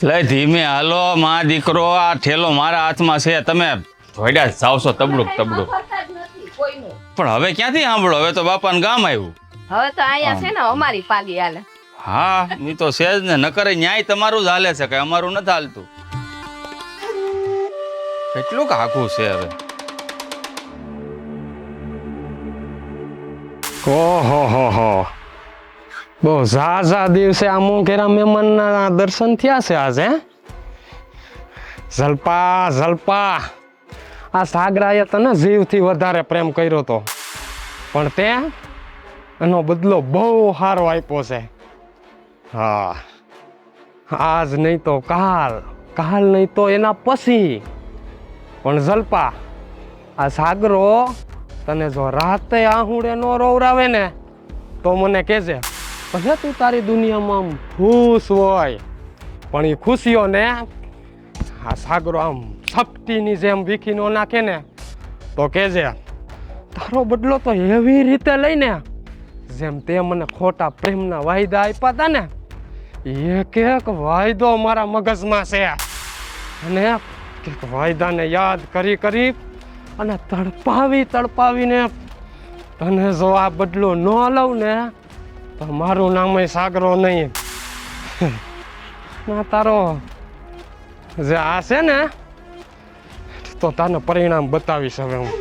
લઈ ધીમે હાલો માં દીકરો, આ ઠેલો મારા હાથમાં છે, તમે ધોડ્યા જાવ છો તબડુક તબડુક. પણ હવે ક્યાંથી સાંભળો, હવે તો બાપાનું ગામ આવ્યું. હવે તો અહીંયા છે ને અમારી પાલી હાલે. હા ઈ તો છે જ ને, નકર ન્યાય તમારું જ હાલે છે, કે અમારું નથી હાલતું. કેટલું કાકું છે હવે. ઓહો હો બહુ ઝાઝા દિવસે આ મોંઘેરા મહેમાનના દર્શન થયા છે આજે. ઝલપા ઝલપા, આ સાગરાએ તને જીવથી વધારે પ્રેમ કર્યો તો, પણ તે એનો બદલો બહુ સારો આપ્યો છે. હા, આજ નહીં તો કાલ, કાલ નહીં તો એના પછી. પણ ઝલપા, આ સાગરો તને જો રાતે આહુડે નો રોવરાવે ને તો મને કહેજે, ભલે તું તારી દુનિયામાં આમ ખુશ હોય, પણ એ ખુશીઓ ને આ સાગરો આમ સપટીની જેમ વીખી નો નાખે ને તો કહેજે, તારો બદલો તો એવી રીતે લઈને જેમ તે મને ખોટા પ્રેમના વાયદા આપ્યા હતા ને, એક એક વાયદો મારા મગજમાં છે. અને એક વાયદાને યાદ કરી કરી અને તડપાવીને તને જો આ બદલો ન લઉં ને તો મારું નામ સાગરો નહીં. ના તારો જે આ છે ને તો તને પરિણામ બતાવીશ હવે હું.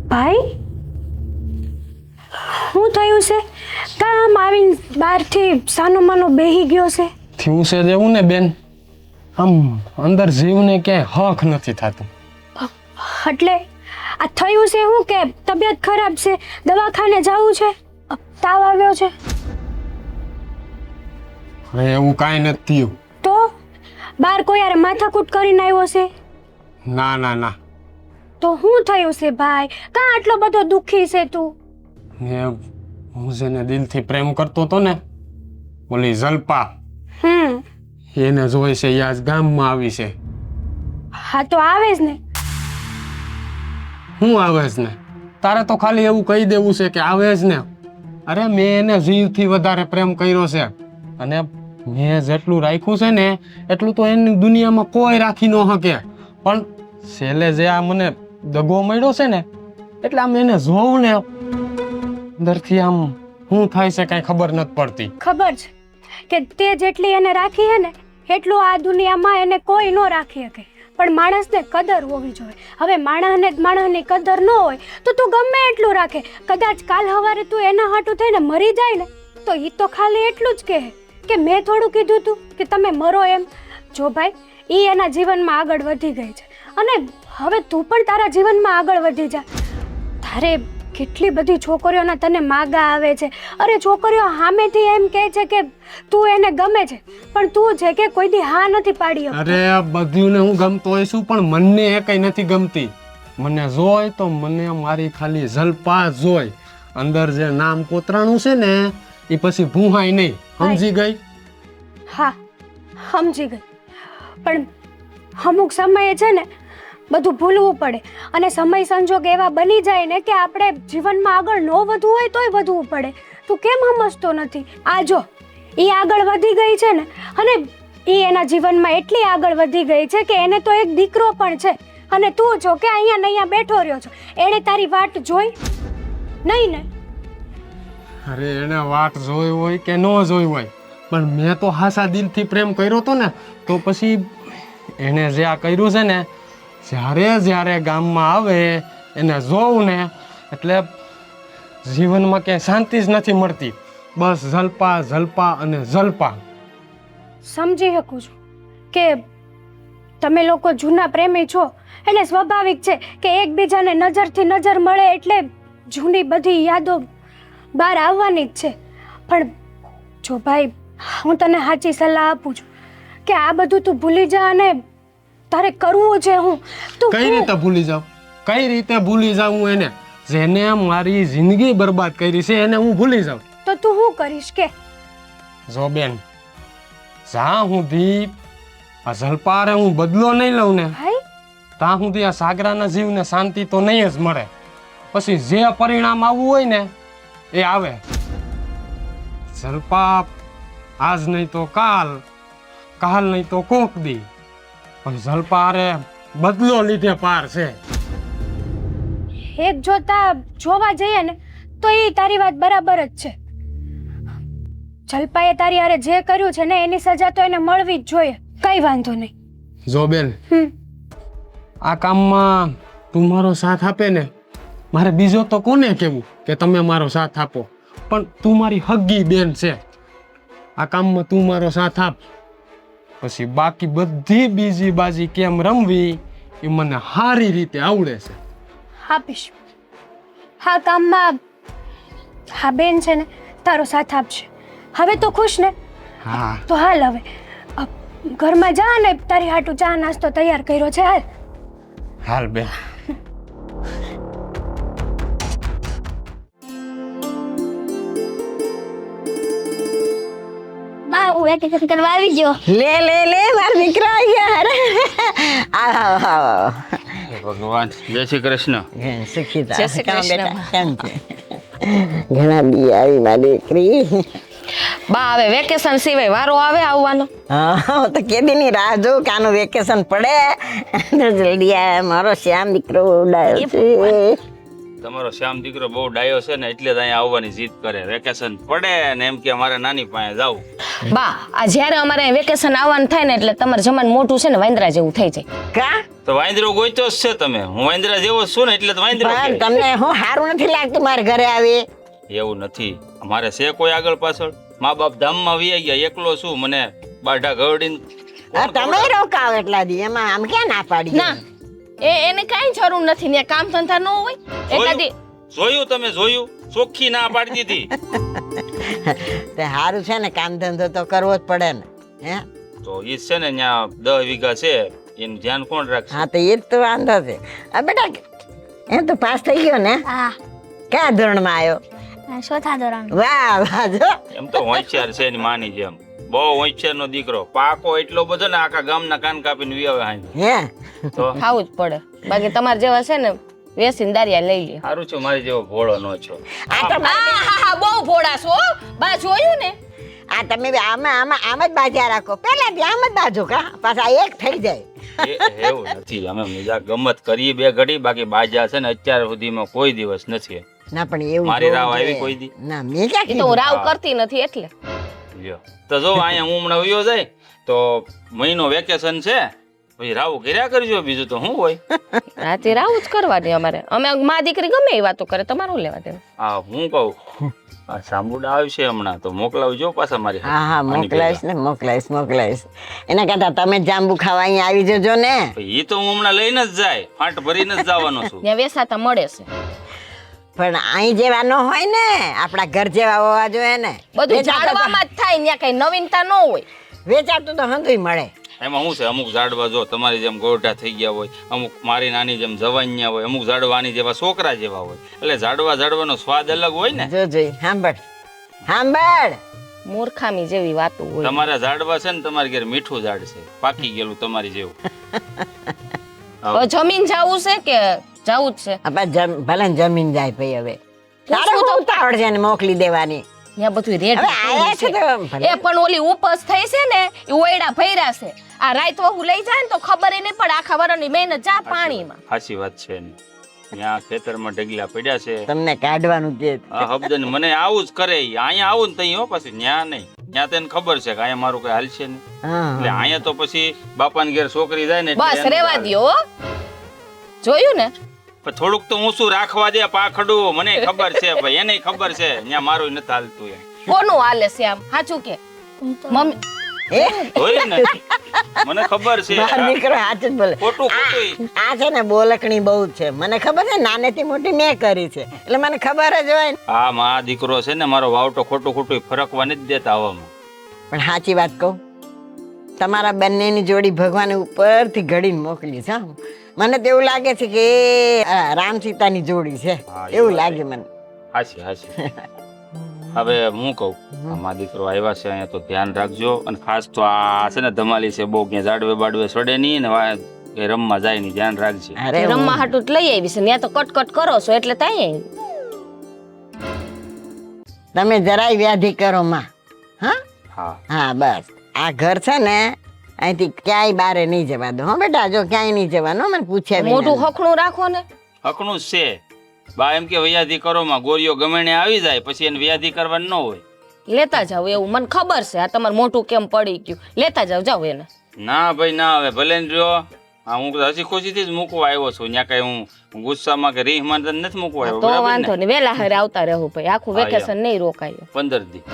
ભાઈ, શું થયું છે? કામ આવીને બહારથી સાનો માનો બેહી ગયો છે. થયું છે જેવું ને બેન, આમ અંદર જીવને ક્યાંય હક નથી થતું. એટલે આ થયું છે શું કે તબિયત ખરાબ છે, દવાખાને જવું છે, તાવ આવ્યો છે? હવે એવું કાંઈ નથી થયું. તો બહાર કોઈ યાર માથાકૂટ કરીને આવ્યો છે? ના ના ના. તો શું થયું છે ભાઈ? કાં આટલો બધો દુઃખી છે તું? હું જેને દિલથી પ્રેમ કરતો હતો ને, ઓલી ઝલપા, એને જોઈ છે એ આજ ગામમાં આવી છે. હા તો આવે જ ને. હું આવે જ ને? તારે તો ખાલી એવું કહી દેવું છે કે આવે જ ને. અરે મેં એને જીવથી વધારે પ્રેમ કર્યો છે, અને મેં જેટલું રાખ્યું છે ને એટલું તો એની દુનિયામાં કોઈ રાખી ન શકે. પણ છેલ્લે જે આ મને દગો મળ્યો છે ને, એટલે આમ એને જોઉં ને અંદરથી આમ શું થાય છે કાંઈ ખબર નથી પડતી. ખબર છે કે તે જેટલી એને રાખી હે ને એટલું આ દુનિયામાં એને કોઈ ન રાખી શકે. પણ માણસને કદર હોવી જોઈએ. હવે માણસની કદર ન હોય તો તું ગમે એટલું રાખે, કદાચ કાલ સવારે તું એના હાટું થઈને મરી જાય ને તો એ તો ખાલી એટલું જ કહે કે મેં થોડું કીધું તું કે તમે મરો એમ. જો ભાઈ, એ એના જીવનમાં આગળ વધી ગઈ છે, અને હવે તું પણ તારા જીવનમાં આગળ વધી જા. તારે કેટલી બધી છોકરીઓના તને માગા આવે છે. અરે છોકરીઓ સામેથી એમ કહે છે કે તું એને ગમે છે, પણ તું છે કે કોઈ દી હા નથી પાડી. અરે બધું ને હું ગમતો હોય છું, પણ મને એ કઈ નથી ગમતી. મને જોય તો મને મારી ખાલી ઝલપા જોય. અંદર જે નામ કોતરાણું છે ને એ પછી ભૂહાય નહીં. સમજી ગઈ? હા સમજી ગઈ. પણ અમુક સમયે છે ને બધું ભૂલવું પડે, અને સમય સંજોગ એવા બની જાય ને કે આપણે જીવનમાં આગળ ન વધવું હોય તોય વધવું પડે. તું કેમ સમજતો નથી? આ જો એ આગળ વધી ગઈ છે ને, અને એ એના જીવનમાં એટલી આગળ વધી ગઈ છે કે એને તો એક દીકરો પણ છે, અને તું જો કે અહીંયા ને અહીંયા બેઠો રહ્યો છો. એણે તારી વાટ જોઈ નહીં ને? અરે એને વાટ જોઈ હોય કે ન જોઈ હોય, પણ મેં તો હાસા દિલથી પ્રેમ કર્યો તો ને, તો પછી એને જે આ કર્યું છે ને, જ્યારે ગામમાં આવે એને જોઉં ને એટલે જીવનમાં ક્યાંય શાંતિ જ નથી મળતી. બસ ઝલપા ઝલપા અને ઝલપા. સમજી શકું છું કે તમે લોકો જૂના પ્રેમી છો એટલે સ્વાભાવિક છે કે એકબીજાને નજરથી નજર મળે એટલે જૂની બધી યાદો બહાર આવવાની જ છે. પણ જો ભાઈ, હું તને સાચી સલાહ આપું છું કે આ બધું તું ભૂલી જા. અને તારે કરવું છે હું તું કઈ રીતે ભૂલી જાઉં? કઈ રીતે ભૂલી જાઉં એને? જેને મારી જિંદગી બરબાદ કરી છે એને હું ભૂલી જાઉં? તો તું શું કરીશ કે? જો બેન, જ્યાં સુધી આ જલપારે હું બદલો નહીં લઉં ને ભાઈ ત્યાં સુધી આ સાગરાના જીવને શાંતિ તો નહીં જ મળે. પછી જે પરિણામ આવવું હોય ને એ આવે. જલપા આજ નહીં તો કાલ, કાલ નહીં તો કોક દી, પણ જલપારે બદલો લીધે પાર છે. એક જોતા જોવા જઈએ ને તો એ તારી વાત બરાબર જ છે. જલપાએ તારી હારે જે કર્યું છે ને એની સજા તો એને મળવી જ જોઈએ. કઈ વાંધો નહીં. જો બેન, હમ આ કામમાં તું મારો સાથ આપે ને, મારે બીજો તો કોને કહેવું કે તમે મારો સાથ આપો, પણ તું મારી હગી બેન છે. આ કામમાં તું મારો સાથ આપ, પછી બાકી બધી બીજી બાજી કેમ રમવી એ મને સારી રીતે આવડે છે. આપીશ. હા કામમાં હા બેન છે ને તારો સાથ આપશે. હવે તો ખુશ ને? હા તો હાલ હવે ઘરમાં જા ને તારી હાટુ ચા નાસ્તો તૈયાર કર્યો છે. હાલ હાલ બેન. બા હું વેકેશન કરવા આવી ગયો. લે લે લે મારા દીકરા આવી ગયા. અરે આવો આવો આવો. ભગવાન, જય શ્રી કૃષ્ણ. સુખીતા. જય શ્રી કામ કૃષ્ણ. બેટા કેમ છે? ઘણા દી આવી મારી દીકરી. બા હવે વેકેશન સિવાય વારો આવે આવવાનો? હા હું તો કેદીની રાહ જોઉં કે આનું વેકેશન પડે તો જલ્દી આવે. મારો શ્યામ દીકરો ઉડાયો છે. તમારો શ્યામ દીકરો બહુ ડાયો છે ને એટલે જ અહીંયા આવવાની જીદ કરે. વેકેશન પડે ને એમ કે અમારે નાની પાસે જાવું. બા આ જ્યારે અમારે વેકેશન આવવાનું થાય ને એટલે તમારે જમાન મોટું છે ને વાંદરા જેવું થઈ જાય. કા તો વાંદરો ગોઈતો જ છે તમે. હું વાંદરા જેવો જ છું ને એટલે તો વાંદરો પણ કહે. તમને હું સારું નથી લાગતું મારા ઘરે આવી? એવું નથી. અમારે છે કોઈ આગળ પાછળ? મા બાપ ધામમાં વી ગયા, એકલો છું. મને બાઢા ગવડીને હા તમે રોકાવ એટલા દી એમાં આમ ક્યાં ના પાડી? ના એને કાંઈ જરૂર નથી ને કામ ધંધા ન હોય એટલાથી. જોયું તમે જોયું? ચોખ્ખી ના પાડી દીધી. તે સારું છે ને, કામ ધંધો તો કરવો જ પડે ને. હે તો ઈ છે ને ત્યાં 10 વીઘા છે, એનું ધ્યાન કોણ રાખશે? હા તો એ જ તો વાંધો છે. આ બેટા એ તો પાસ થઈ ગયો ને? હા કયા ધોરણમાં આવ્યો? ચોથા ધોરણ. વાહ વાહ જો એમ તો હોશિયાર છે એની માની જેમ. બહુ હોશિયારનો દીકરો. પાકો એટલો બધો ને આખા ગામના કાન કાપીને વી આવે. હે તો ખાવું જ પડે. બાકી તમારે જેવા છે ને વેસીને દારિયા લઈ લે. સારું છે મારી જેવો ભોળો નો છો. આ તો હા બહુ ભોળા છો હો. બા જોયું ને? આ તમે બી આમ જ બાજા રાખો. પહેલાથી આમ જ બાજો કા પાછા એક થઈ જાય. એવું નથી. અમે મજાક ગમત કરીએ બે ઘડી. બાકી બાજા છે ને અત્યાર સુધીમાં કોઈ દિવસ નથી. ના પણ એવું મારી જોવું રાવ આવી જોઈએ. કોઈ દી? ના મેં ક્યાં એ તો હું કીધું? રાવ કરતી નથી એટલે. લ્યો તો જો અહીંયા હું હમણાં વયો જાય તો મહિનો વેકેશન છે, પછી રાવ કર્યા કરજો. બીજું તો શું હોય? રાતે રાવ જ કરવાની અમારે. અમે મા દીકરી ગમે એ વાતો કરે, તમારે શું લેવા દેવા? હા હું કહું આ સાંભુડા આવશે હમણાં તો મોકલાવજો પાછા મારી હારે. હા હા આની મોકલાઈશ ને મોકલાઈશ. એના કરતા તમે જાંબુ ખાવા અહીંયા આવી જજો ને. પહેલા. ઈ તો હું હમણાં લઈને જ જાય, ફાંટ ભરીને જ જવાનો છું. ત્યાં વેસાતા મળે છે. પણ અહીં જેવા ન હોય ને, આપણા ઘર જેવા હોવા જોઈએ ને. બધું જાણવામાં જ થાય, ત્યાં કઈ નવીનતા ન હોય. વેચાતું તો હંધુય મળે. એમાં શું છે, અમુક ઝાડવા જો તમારી જેમ ગોરઢા થઈ ગયા હોય, અમુક મારી નાની જેમ જવાનિયા હોય, અમુક ઝાડવાની જેવા છોકરા જેવા હોય. એટલે ઝાડવાનો સ્વાદ અલગ હોય ને. જો જોઈ સાંભળ. મૂર્ખામી જેવી વાતો હોય. તમારા ઝાડવા છે ને તમારી ઘેર મીઠું ઝાડ છે, પાકી ગયેલું તમારી જેવું. હવે જમીન જાવું છે કે જાવું જ છે? આપણે ભલે ને જમીન જાય ભાઈ. હવે તારે પૂછવું તો ઉતાવળ છે ને મોકલી દેવાની. ત્યાં બધું રેડ હવે આયા છે તો ભલે. એ પણ ઓલી ઉપજ થઈ છે ને એ ઓયડા ભર્યા છે. આ રાત વહુ લઈ જાય ને તો ખબર ય નહીં પડે. આખા વરની મહેનત જા પાણીમાં. સાચી વાત છે ને. ત્યાં ખેતરમાં ઢગલા પડ્યા છે. તમને કાઢવાનું કે આ હબદન મને આવું જ કરે. અહીંયા આવું ને તઈ હો, પછી ન્યા નહીં. ત્યાં તેને ખબર છે કે અહીંયા મારું કઈ હાલ છે નહીં. એટલે અહીંયા તો પછી બાપાને ઘેર છોકરી જાય ને એટલે બસ એને રેવા હાલે. દ્યો. જોયું ને? પણ થોડુંક તો ઊંચું રાખવા દે પાખડું. મને ખબર છે ભાઈ, એને ખબર છે ત્યાં મારું નથી હાલતું એમ. કોનું હાલે છે આમ? સાચું કે મમ્મી? હોય ને, મને ખબર છે. મારો દીકરો સાચું જ બોલે. ખોટું ખોટું આ છે ને બોલકણી બહુ જ છે. મને ખબર છે, નાનેથી મોટી મેં કરી છે એટલે મને ખબર જ હોય ને. આ માં દીકરો છે ને મારો વાવટો ખોટું ખોટું ફરકવા નથી દેતા હવામાં. પણ સાચી વાત કહું, તમારા બંનેની જોડી ભગવાને ઉપરથી ઘડીને મોકલી છે. હા. મને તો એવું લાગે છે કે રામ સીતાની જોડી છે. હા, એ એવું વાત લાગે મને. હાચી. હવે હું કહું આમાં દીકરો આવ્યા છે અહીંયા તો ધ્યાન રાખજો અને ખાસ તો આ છે ને ધમાલી છે બહુ ક્યાં જાડવે બાડવે સડે નહીં ને એ રમવા જાય નહીં ધ્યાન રાખજે. અરે રમવા હાટું જ લઈ આવી છે ત્યાં તો કટકટ કરો છો એટલે ત્યાં તમે જરાય વ્યાધિ કરો માં. હા હા હા બસ આ ઘર છે ને અહીંથી ક્યાંય બારે નહીં જવા દો. હા બેટા જો ક્યાંય નહીં જવાનું હો, મને પૂછ્યા વિના. મોટું હકનું રાખો ને. હકનું જ છે બા એમ કે વ્યાધિ કરો માં ગોરીઓ ગમે ને આવી જાય પછી એને વ્યાધિ કરવાનું ન હોય. લેતા જાવ એવું મને ખબર છે આ તમારું મોટું કેમ પડી ગયું લેતા જાવ જાવ એને. ના ભાઈ ના હવે ભલે ને જો હા હું હસી ખુશીથી જ મૂકવા આવ્યો છું ત્યાં કઈ હું ગુસ્સામાં કે રીહમાં તને નથી મૂકવા આવ્યો તો બરાબર વાંધો ને નહીં વેલા હારે આવતા રહેવું ભાઈ આખું હા, વેકેશન નહીં રોકાય 15 દી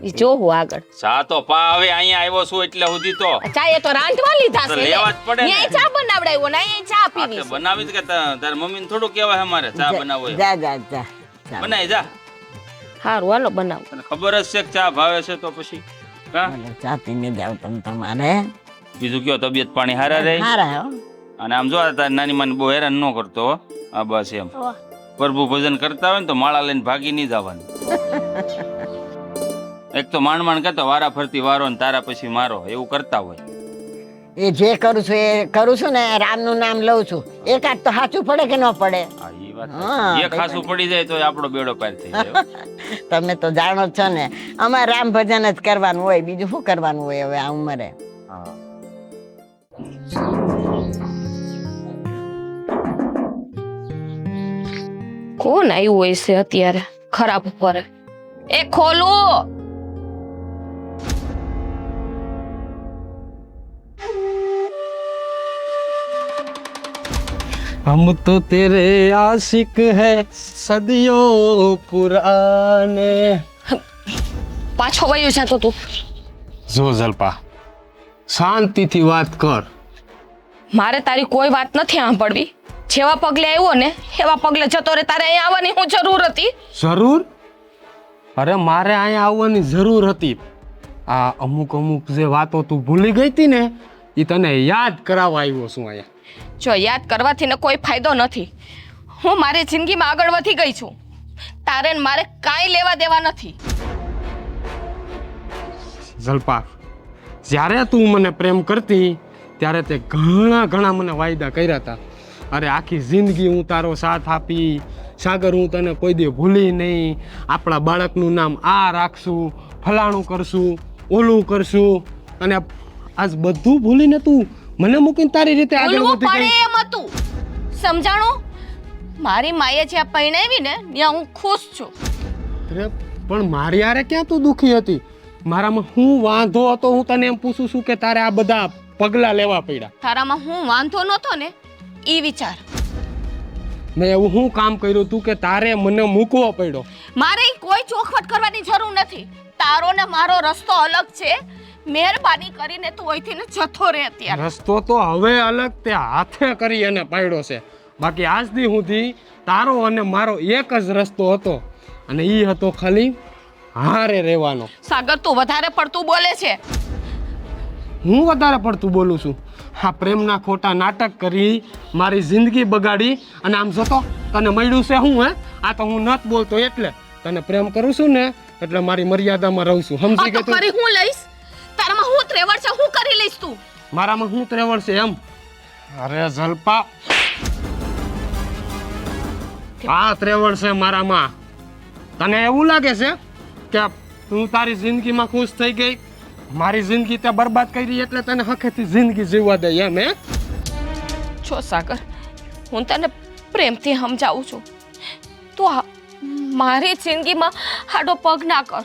ઈ જોવું આગળ. ચા તો પા હવે અહીંયા આવ્યો છું એટલે સુધી તો ચાએ તો રાંધવા લીધા તો છે લેવા જ પડે ને. ન્યાય ચા બનાવડાવ્યો ને અહીંયા ચા આ પીવી તે છે. બનાવી જ કે તાર મમ્મીને થોડું કહેવાય અમારે ચા બનાવો એમ. જા જા જા જા. બનાવી જા હારું હાલો બનાવો. તને ખબર જ છે કે ચા ભાવે છે તો પછી હા હાલો, ચા પીને જાવ તમે તમારે. બીજું કયો તબિયત પાણી હારા રહે હારા હો. અને આમ જો તાર નાની માને બહુ હેરાન ન કરતો હો. હા બસ એમ પ્રભુ ભજન કરતા હોય ને તો માળા લઈને ભાગી નહીં જવાનું. એક તો માંડ માંડ કરતો વારા ફરતી વારો ને તારા પછી મારો એવું કરતા હોય. એ જે કરું છું એ કરું છું ને રામનું નામ લઉં છું. એકાદ તો સાચું પડે કે ન પડે. હા એ વાત હા, સાચી. એ ખાસું પડી જાય તો આપણો બેડો પાર થઈ જાય હો. તમે તો જાણો જ છો ને અમારે રામ ભજન જ કરવાનું હોય બીજું શું કરવાનું હોય હવે આ ઉંમરે. હા કોણ આવ્યું હોય છે અત્યારે ખરાબ ઉપર એ ખોલો. हम तो तेरे आशिक है सदियों पुराने. પાછો વયો જાતો તું. જો જલપા શાંતિથી વાત કર. મારે તારી કોઈ વાત નથી સાંભળવી. જેવા પગલે આવ્યો ને એવા પગલે જતો રે. તારે અહીંયા આવવાની હું જરૂર હતી? જરૂર? અરે મારે અહીંયા આવવાની જરૂર હતી. આ અમુક જે વાતો તું ભૂલી ગઈ હતી ને એ તને યાદ કરાવવા આવ્યો છું અહીંયા. જો યાદ કરવાથી ને કોઈ ફાયદો નથી. હું મારી જિંદગીમાં આગળ વધી ગઈ છું. તારે ને મારે કાંઈ લેવા દેવા નથી. જલપા જ્યારે તું મને પ્રેમ કરતી ત્યારે તે ઘણા મને વાયદા કર્યા હતા. અરે આખી જિંદગી હું તારો સાથ આપી સાગર હું તને કોઈ દી ભૂલી નહીં. આપણા બાળકનું નામ આ રાખશું ફલાણું કરશું ઓલું કરશું અને આજ બધું ભૂલીને તું મને મૂકીને તારી રીતે આગળ ભૂલવું વધી પડે ગઈ. એમ હતું. સમજાણું? મારી માએ જ્યાં પરણાવી ને ત્યાં હું ખુશ છું. અરે પણ મારી હારે ક્યાં તું દુખી હતી? મારામાં હું વાંધો હતો હું તને એમ પૂછું છું કે તારે આ બધા પગલાં લેવા પડ્યા? તારામાં હું વાંધો નહોતો ને ઈ વિચાર. મેં એવું શું કામ કર્યું તું કે તારે મને મૂકવો પડ્યો? મારે ઈ કોઈ ચોખવટ કરવાની જરૂર નથી. તારો ને મારો રસ્તો અલગ છે. મહેરબાની કરીને તું અહીંથી ને જતો રહે અત્યારે. રસ્તો તો હવે અલગ તે હાથે કરી અને પાડ્યો છે. બાકી આજ દી સુધી તારો અને મારો એક જ રસ્તો હતો અને એ હતો ખાલી હારે રહેવાનો. સાગર તું વધારે પડતું બોલે છે. હું વધારે પડતું બોલું છું? આ પ્રેમના ખોટા નાટક કરી મારી જિંદગી બગાડી અને આમ જોતો તને મળ્યું છે હું હે? આ તો હું નથી બોલતો એટલે તને પ્રેમ કરું છું ને એટલે મારી મર્યાદામાં રહું છું. સમજી આ કે તો તું? કરી હું લઈશ. તારામાં હું ત્રેવડ છે હું કરી લઈશ તું. મારામાં શું ત્રેવડ છે એમ? અરે જલપા આ ત્રેવડ છે મારામાં. તને એવું લાગે છે કે તું તારી જિંદગીમાં ખુશ થઈ ગઈ? મારી જિંદગી તે બરબાદ કરી એટલે તને હખેથી જિંદગી જીવવા દે એમ હે? છો સાગર હું તને પ્રેમથી સમજાવું છું. તું મારી જિંદગીમાં હાડો પગ ના કર.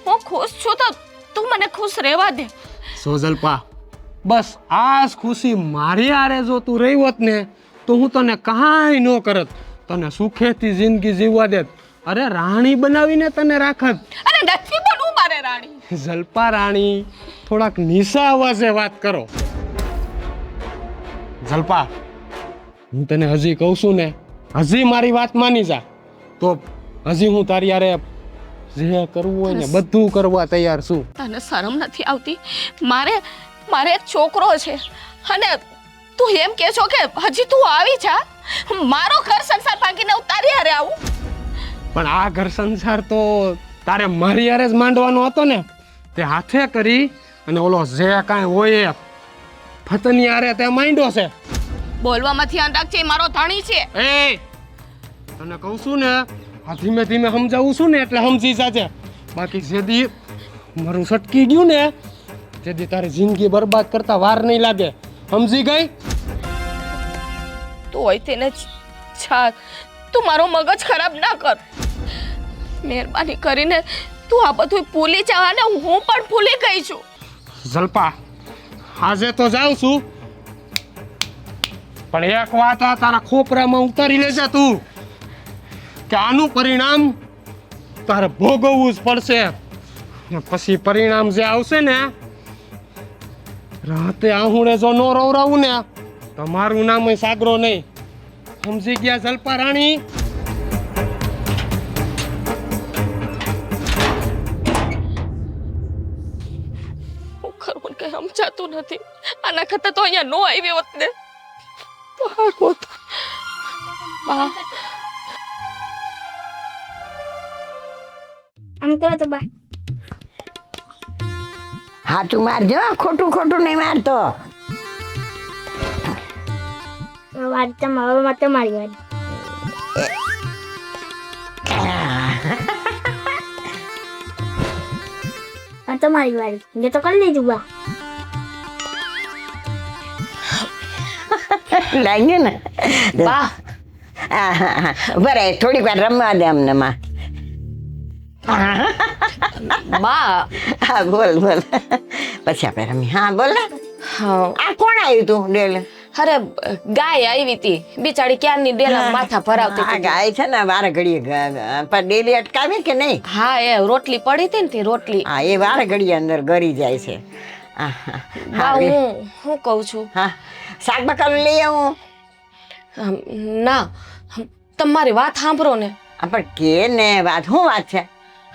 હું ખુશ છું તો તું મને ખુશ રહેવા દે. સોજલપા બસ આ જ ખુશી મારી હારે જો તું રહી હોત ને તો હું તને કાંઈ ન કરત. તને સુખેથી જિંદગી જીવવા દેત. અરે રાણી બનાવીને તને રાખત. અરે નથી બનવું મારે રાણી. જલપા રાણી થોડાક નીચા અવાજે વાત કરો. જલપા હું તને હજી કહું છું ને હજી મારી વાત માની જા તો હજી હું તારી યારે જે કરવું હોય ને બધું કરવા તૈયાર છું. તને શરમ નથી આવતી? મારે એક છોકરો છે અને તું એમ કહે છો કે હજી તું આવી જા. મારો ઘર સંસાર ભાંગીને હું તારી હારે આવું? પણ આ ઘર સંસાર તો તારે મારી હારે જ માંડવાનો હતો ને તે હાથે કરી અને ઓલો જે કાંઈ હોય એ ફતની હારે તે માંડ્યો છે. બોલવામાં ધ્યાન રાખજે, એ મારો ધણી છે. એ તને કહું છું ને આ ધીમે ધીમે સમજાવું છું ને એટલે સમજી જાજે. બાકી જેદી મારું સટકી ગયું ને જેદી તારી જિંદગી બરબાદ કરતા વાર નહીં લાગે. સમજી ગઈ? તું હોય તેને છાર, તું મારો મગજ ખરાબ ના કર. મહેરબાની કરીને તું આ બધું ભૂલી જા અને હું પણ ભૂલી ગઈ છું. જલ્પા આજે તો જાઉં છું પણ એક વાત આ તારા ખોપરામાં ઉતારી લેજે તું કે આનું પરિણામ તારે ભોગવવું જ પડશે. ને પછી પરિણામ જે આવશે ને રાતે આહુડે જો નો રવરાવું ને તો મારું નામ સાગરો નહીં. સમજી ગયા જલ્પા રાણી? હું ખરું કઈ સમજાતું નથી. આના કરતા તો અહીંયા નો આવી હોત ને તો હારું હોત. બા આમ કરો તો બા. હાચું મારજો, ખોટું ખોટું નહીં મારતો. વાત તમારી વાત. તમારી વાત જે તો કરી લેજો બા. લાગ્યું ને? બા બરે થોડીક વાર રમવા દે અમને માં. બા હા બોલ બોલ પછી આપણે રમી. હા બોલ ને. હા, આ કોણ આવ્યું તું ડેલે? અરે ગાય આવી હતી બિચારી, ક્યારની ડેલા માથા ભરાવતી આ હતી. ગાય છે ને વારે ઘડીએ પણ ડેલી અટકાવી કે નહીં? હા, એ રોટલી પડી હતી ને તે રોટલી. હા એ વારે ઘડીએ અંદર ગરી જાય છે. હા, હા. બા હા, લે. હું કહું છું, હા શાક બકાલું લઈ આવું. ના તમારી વાત સાંભળો ને. આ પણ કે ને વાત શું વાત છે?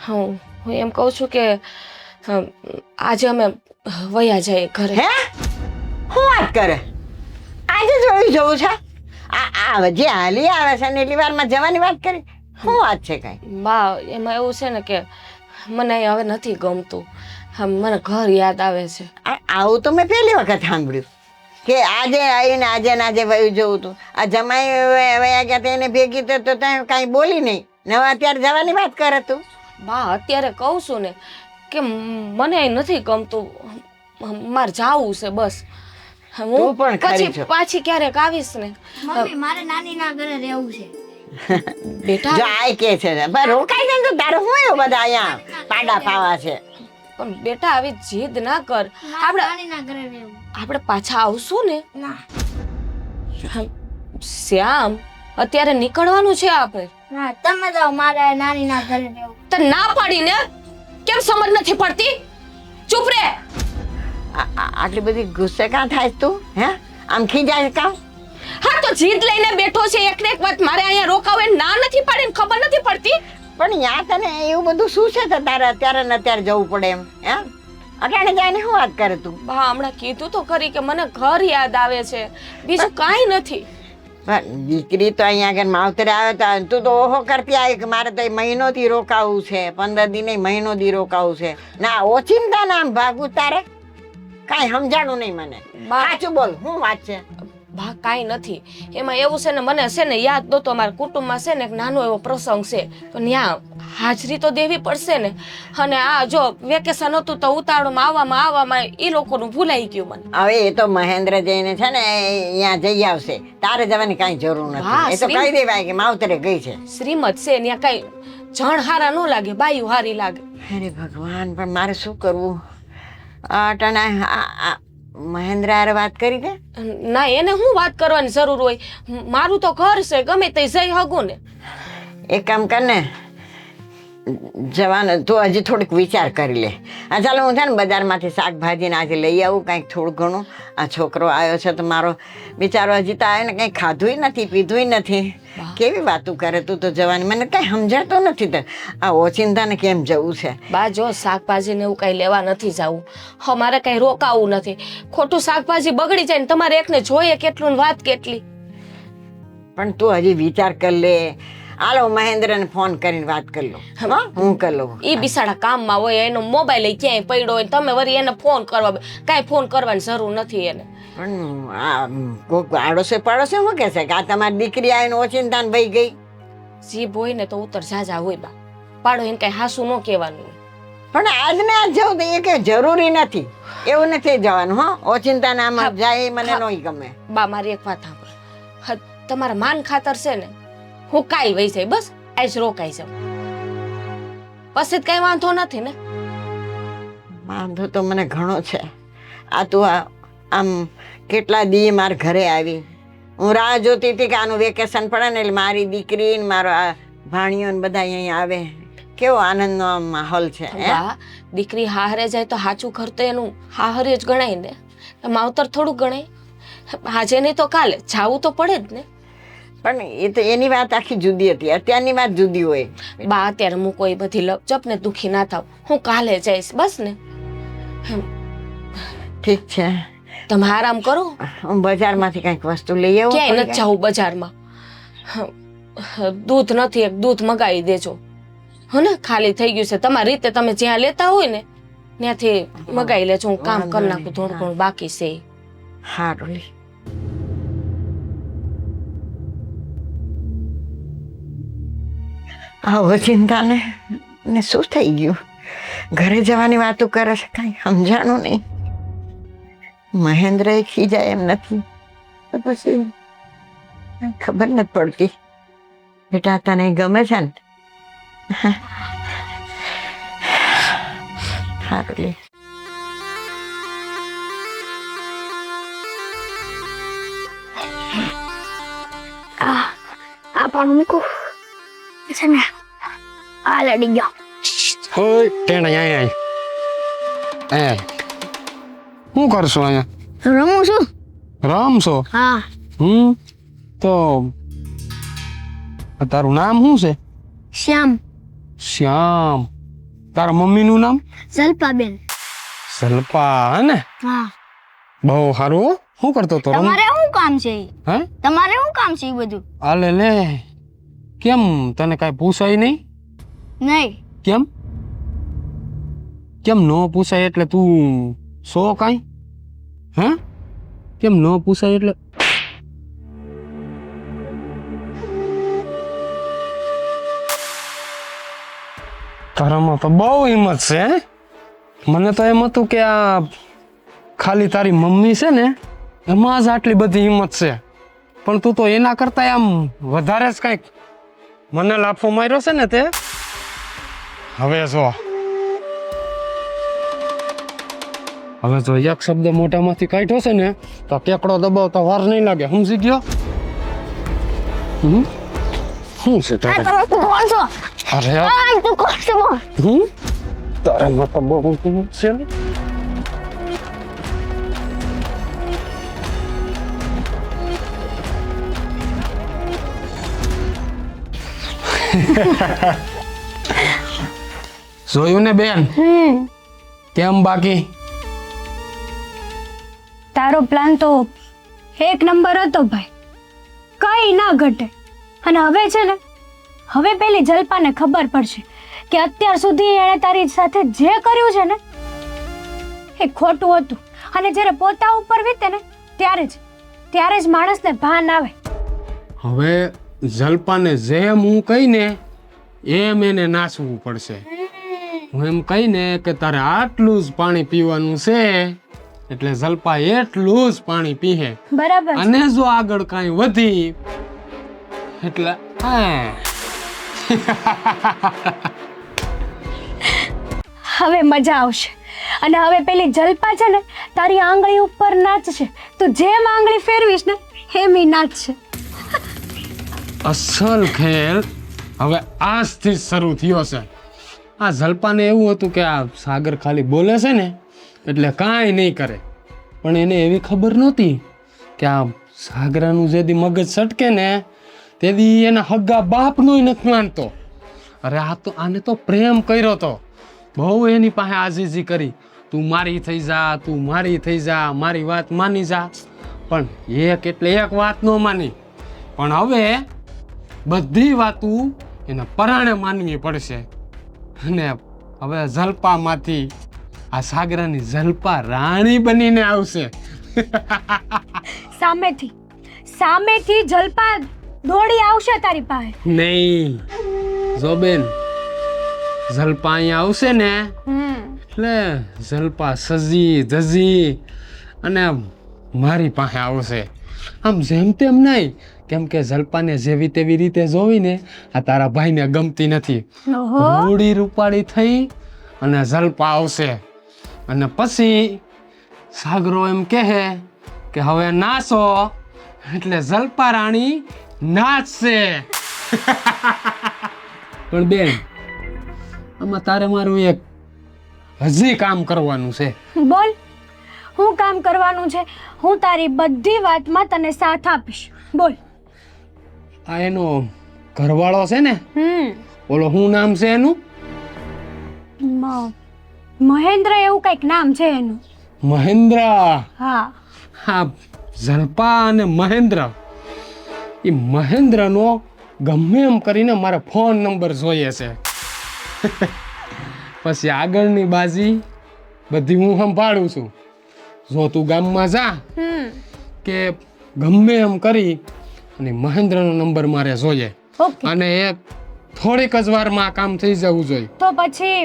હું એમ કહું છું કે આજે અમે વયા જઈએ ઘરે. હે શું વાત કરે? આજે જોયું જવું છે? આ જે હાલી આવે છે ને એટલી વારમાં જવાની વાત કરી. શું વાત છે કઈ? બા એમાં એવું છે ને કે મને અહીં હવે નથી ગમતું. મને ઘર યાદ આવે છે. આવું તો મેં પહેલી વખત સાંભળ્યું કે આજે આવીને આજે ને આજે વયું જવું તું. આ જમાઈ વયા ગયા તેને ભેગી તો ત્યાં કાંઈ બોલી નહીં ને હવે અત્યારે જવાની વાત કરે તું. બા અત્યારે કહું છું ને કે મને અહીં નથી ગમતું, મારે જાવું છે બસ. તું પણ ખરી પછી છો. પાછી ક્યારેક આવીશ ને. મમ્મી મારે નાની ના ઘરે રહેવું છે. બેટા જો આ કે છે ને પણ રોકાઈ જાય ને તો તારે શું એવું બધા અહીંયા પાડા પાવા છે? પણ બેટા આવી જીદ ના કર. આપણે નાની ના ઘરે રહેવું. આપણે પાછા આવશું ને. ના શ્યામ અત્યારે નીકળવાનું છે આપણે. ના તમે જાઓ, મારે નાની ના ઘરે રહેવું. તો ના પાડી ને કેમ સમજ નથી પડતી? ચૂપ રે. આટલી બધી ગુસ્સે કાં થાય છે તું? હે આમ ખીજાય કાં? હા તો જીદ લઈને બેઠો છે એક ને એક વાત મારે અહીંયા રોકાવે ના નથી પાડી ને ખબર નથી પડતી. પણ યા તને એવું બધું શું છે તો તારે અત્યારે ને અત્યારે જવું પડે એમ? હે અટાણે જાય શું વાત કરે તું? બા હમણાં કીધું તો ખરી કે મને ઘર યાદ આવે છે, બીજું કાંઈ નથી. પણ દીકરી તો અહીંયા આગળ માવતરે આવે તો તું તો ઓહો કરતી આવી કે મારે તો મહિનોથી રોકાવું છે, 15 દિને મહિનો દી રોકાવું છે. ના ઓચિંતા નામ ભાગું તારે કાંઈ સમજાણું નહીં મને. સાચું બોલ શું વાત છે? બા કાંઈ નથી. એમાં એવું છે ને મને છે ને યાદ નહોતો, અમારા કુટુંબમાં છે ને એક નાનો એવો પ્રસંગ છે તો ત્યાં હાજરી તો દેવી પડશે ને. અને આ જો વેકેશન હતું તો ઉતાવળમાં આવવામાં એ લોકોનું ભૂલાઈ ગયું મને. હવે એ તો મહેન્દ્ર જઈને છે ને અહીંયા જઈ આવશે, તારે જવાની કાંઈ જરૂર હા, નથી. એ તો કહી દેવાય કે માવતરે ગઈ છે. શ્રીમત છે ત્યાં કાંઈ જણ હારા ન લાગે, બાયું હારી લાગે. અરે ભગવાન પણ મારે શું કરવું? અટાણા મહેન્દ્ર હારે વાત કરી દે. ના એને હું વાત કરવાની જરૂર હોય? મારું તો ઘર છે, ગમે તે જઈ હગું ને. એક કામ કર ને જવાનું તું હજી થોડીક વિચાર કરી લે. હા ચાલો હું છે ને બજારમાંથી શાકભાજી ને આજે લઈ આવું કાંઈક થોડું ઘણું. આ છોકરો આવ્યો છે તો મારો બિચારો હજી તો આવ્યો ને કંઈ ખાધુંય નથી પીધુંય નથી. કેવી વાતું કરે તું તો જવાની, મને કાંઈ સમજાતું નથી. તો આ ઓચિંતાને કેમ જવું છે? બા જો શાકભાજી ને એવું કઈ લેવા નથી જવું, અમારે કઈ રોકાવું નથી. ખોટું શાકભાજી બગડી જાય ને તમારે એકને જોઈએ કેટલું ને વાત કેટલી. પણ તું હજી વિચાર કરી લે. હાલો મહેન્દ્રને ફોન કરીને વાત કરી લો. હા હું કરી લઉં. એ બિસાડા કામમાં હોય, એનો મોબાઈલ ક્યાંય પડ્યો હોય, તમે વળી એને ફોન કરવા કાંઈ ફોન કરવાની જરૂર નથી એને. પણ આ કોક આડોશે પડોશે શું કહે છે કે આ તમારી દીકરી આવીને ઓચિંતાને વહી ગઈ? જીભ હોય ને તો ઉતર ઝાઝા હોય બા, પાડો એને કાંઈ હાસું ન કહેવાનું. પણ આજને આજ જવું તો એ કે જરૂરી નથી, એવું નથી જવાનું. હો ઓચિંતાને આમાં જાય એ મને નહીં ગમે. બા મારી એક વાત સાંભળો, હા તમારા માન ખાતર છે ને હું કાંઈ વહી જાય, બસ આજ રોકાઈ જાઉં, પછી જ કાંઈ વાંધો નથી ને. વાંધો તો મને ઘણો છે. આ તું આમ કેટલા દી મારા ઘરે આવી, હું રાહ જોતી હતી કે આનું વેકેશન પડે ને એટલે મારી દીકરી ને મારો આ ભાણિયો ને બધા અહીંયા આવે. કેવો આનંદનો આમ માહોલ છે. બા દીકરી હાહરે જાય તો સાચું ઘર તો એનું હાહરે જ ગણાય ને, માવતર થોડું ગણાય. આજે નહીં તો કાલે જાવું તો પડે જ ને. પણ એ તો એની વાત આખી જુદી હતી, અત્યારની વાત જુદી હોય. બા અત્યારે હું કોઈ બધી લપચપ ને દુખી ના થાવ, હું કાલે જઈશ બસ ને. ઠીક છે, તમે આરામ કરો. હું બજારમાંથી કંઈક વસ્તુ લઈ આવું. ક્યાંય નથી જાવું બજારમાં. દૂધ નથી, એક દૂધ મગાવી દેજો હો ને, ખાલી થઈ ગયું છે. તમારી રીતે તમે જ્યાં લેતા હોય ને ત્યાંથી મગાવી લેજો, હું કામ કરી નાખું, થોડું ઘણું બાકી છે. સારું લે. આવો ચિંતાને ને શું થઈ ગયું? ઘરે જવાની વાતો કરે છે, કાંઈ સમજાણું નહીં. મહેન્દ્ર ખીજાય એમ નથી તો પછી ખબર નથી પડતી. બેટા તને ગમે છે ને? સારું લે. આ પણ મૂકું છે ને, આ લડી ગયો. ઓય ટેણ અહીંયા એ શું કરશો અહીંયા? રમું છું. રમશો? હા. તો તારું નામ શું છે? શ્યામ. શ્યામ. તારા મમ્મીનું નામ? જલ્પાબેન. સલ્પા હે ને? હા. બહુ સારું. હો. શું કરતો તો? તમારે શું કામ છે? હે? તમારે શું કામ છે એ બધું? આલે લે. કેમ તને કાંઈ પૂછાય નહીં? નહીં. કેમ? કેમ ન પૂછાય એટલે તું સો કાંઈ? હે? કેમ ન પૂછાય એટલે? તારામાં તો બહુ હિંમત છે. હે? મને તો એમ હતું કે આ ખાલી તારી મમ્મી છે ને એમાં જ આટલી બધી હિંમત છે, પણ તું તો એના કરતા આમ વધારે જ કંઈક મને લાફો માર્યો છે ને તે. હવે જો એક શબ્દ મોઢામાંથી કાઢ્યો છે ને તો કેકડો દબાવતા વાર નહીં લાગે, સમજી ગયો? શું છે તારે? કોણ છો? અરે તું કોણ છો? તારે તો બહુ છે ને. જોયું ને બેન? કેમ બાકી? તારો પ્લાન તો એક નંબર હતો ભાઈ, કઈ ના ઘટે. અને હવે છે ને, હવે પેલી જલ્પાને ખબર પડશે કે અત્યાર સુધી એણે તારી સાથે જે કર્યું છે ને એ ખોટું હતું. અને જ્યારે પોતા ઉપર વીતે ને ત્યારે જ માણસને ભાન આવે. હવે જલ્પાને જેમ હું કહીને એમ એને નાચવું પડશે. હું એમ કહીને કે તારે આટલું જ પાણી પીવાનું છે એટલે જલ્પા એટલું જ પાણી પીહે. બરાબર. અને જો આગળ કાંઈ વધી એટલે હવે મજા આવશે. અને હવે પેલી જલ્પા છે ને તારી આંગળી ઉપર નાચશે. તું જેમ આંગળી ફેરવીશ ને એમ ઈ નાચશે. અસલ ખેલ હવે આજથી જ શરૂ થયો છે. આ જલ્પાને એવું હતું કે આ સાગર ખાલી બોલે છે ને એટલે કાંઈ નહીં કરે, પણ એને એવી ખબર નહોતી કે આ સાગરાનું જે દી મગજ સટકે ને તે દી એના હગ્ગા બાપનું નથી માનતો. અરે આને તો પ્રેમ કર્યો તો બહુ, એની પાસે આજીજી કરી, તું મારી થઈ જા, તું મારી થઈ જા, મારી વાત માની જા. પણ એક એટલે એક વાત ન માની. પણ હવે બધી વાતું એને પરાણે માનવી પડશે. અને હવે જલપામાંથી આ સાગરાની જલપા રાણી બનીને આવશે. સામેથી જલપા દોડી આવશે તારી પાસે. નહીં જો બેન, જલપા અહીંયા આવશે ને એટલે જલપા સજી ધજી અને મારી પાસે આવશે. આમ જેમ તેમ નહીં, કેમ કે જલપાને જેવી તેવી રીતે જોવીને આ તારા ભાઈને ગમતી નથી. રૂડી રૂપાળી થઈ અને જલપા આવશે અને પછી સાગરો એમ કહે કે હવે નાચો, એટલે જલપા રાણી નાચશે. પણ બેન, આમાં તારે મારું એક હજી કામ કરવાનું છે. બોલ, હું કામ કરવાનું છે? હું તારી બધી વાતમાં તને સાથ આપીશ. બોલ. આ એનો ઘરવાળો છે ને, બોલો શું નામ છે એનું? મહેન્દ્ર એવું કંઈક નામ છે એનું. મહેન્દ્ર. હા. હા, જલપા અને મહેન્દ્ર. એ મહેન્દ્રનો ગમે એમ કરીને મારે ફોન નંબર જોઈએ છે. પછી આગળની બાજી બધી હું સંભાળું છું. જો તું ગામમાં જા કે ગમે એમ કરી અને મહેન્દ્રનો નંબર મારે જોઈએ. ઓકે. અને એક થોડીક જ વારમાં આ કામ થઈ જવું જોઈએ. તો પછી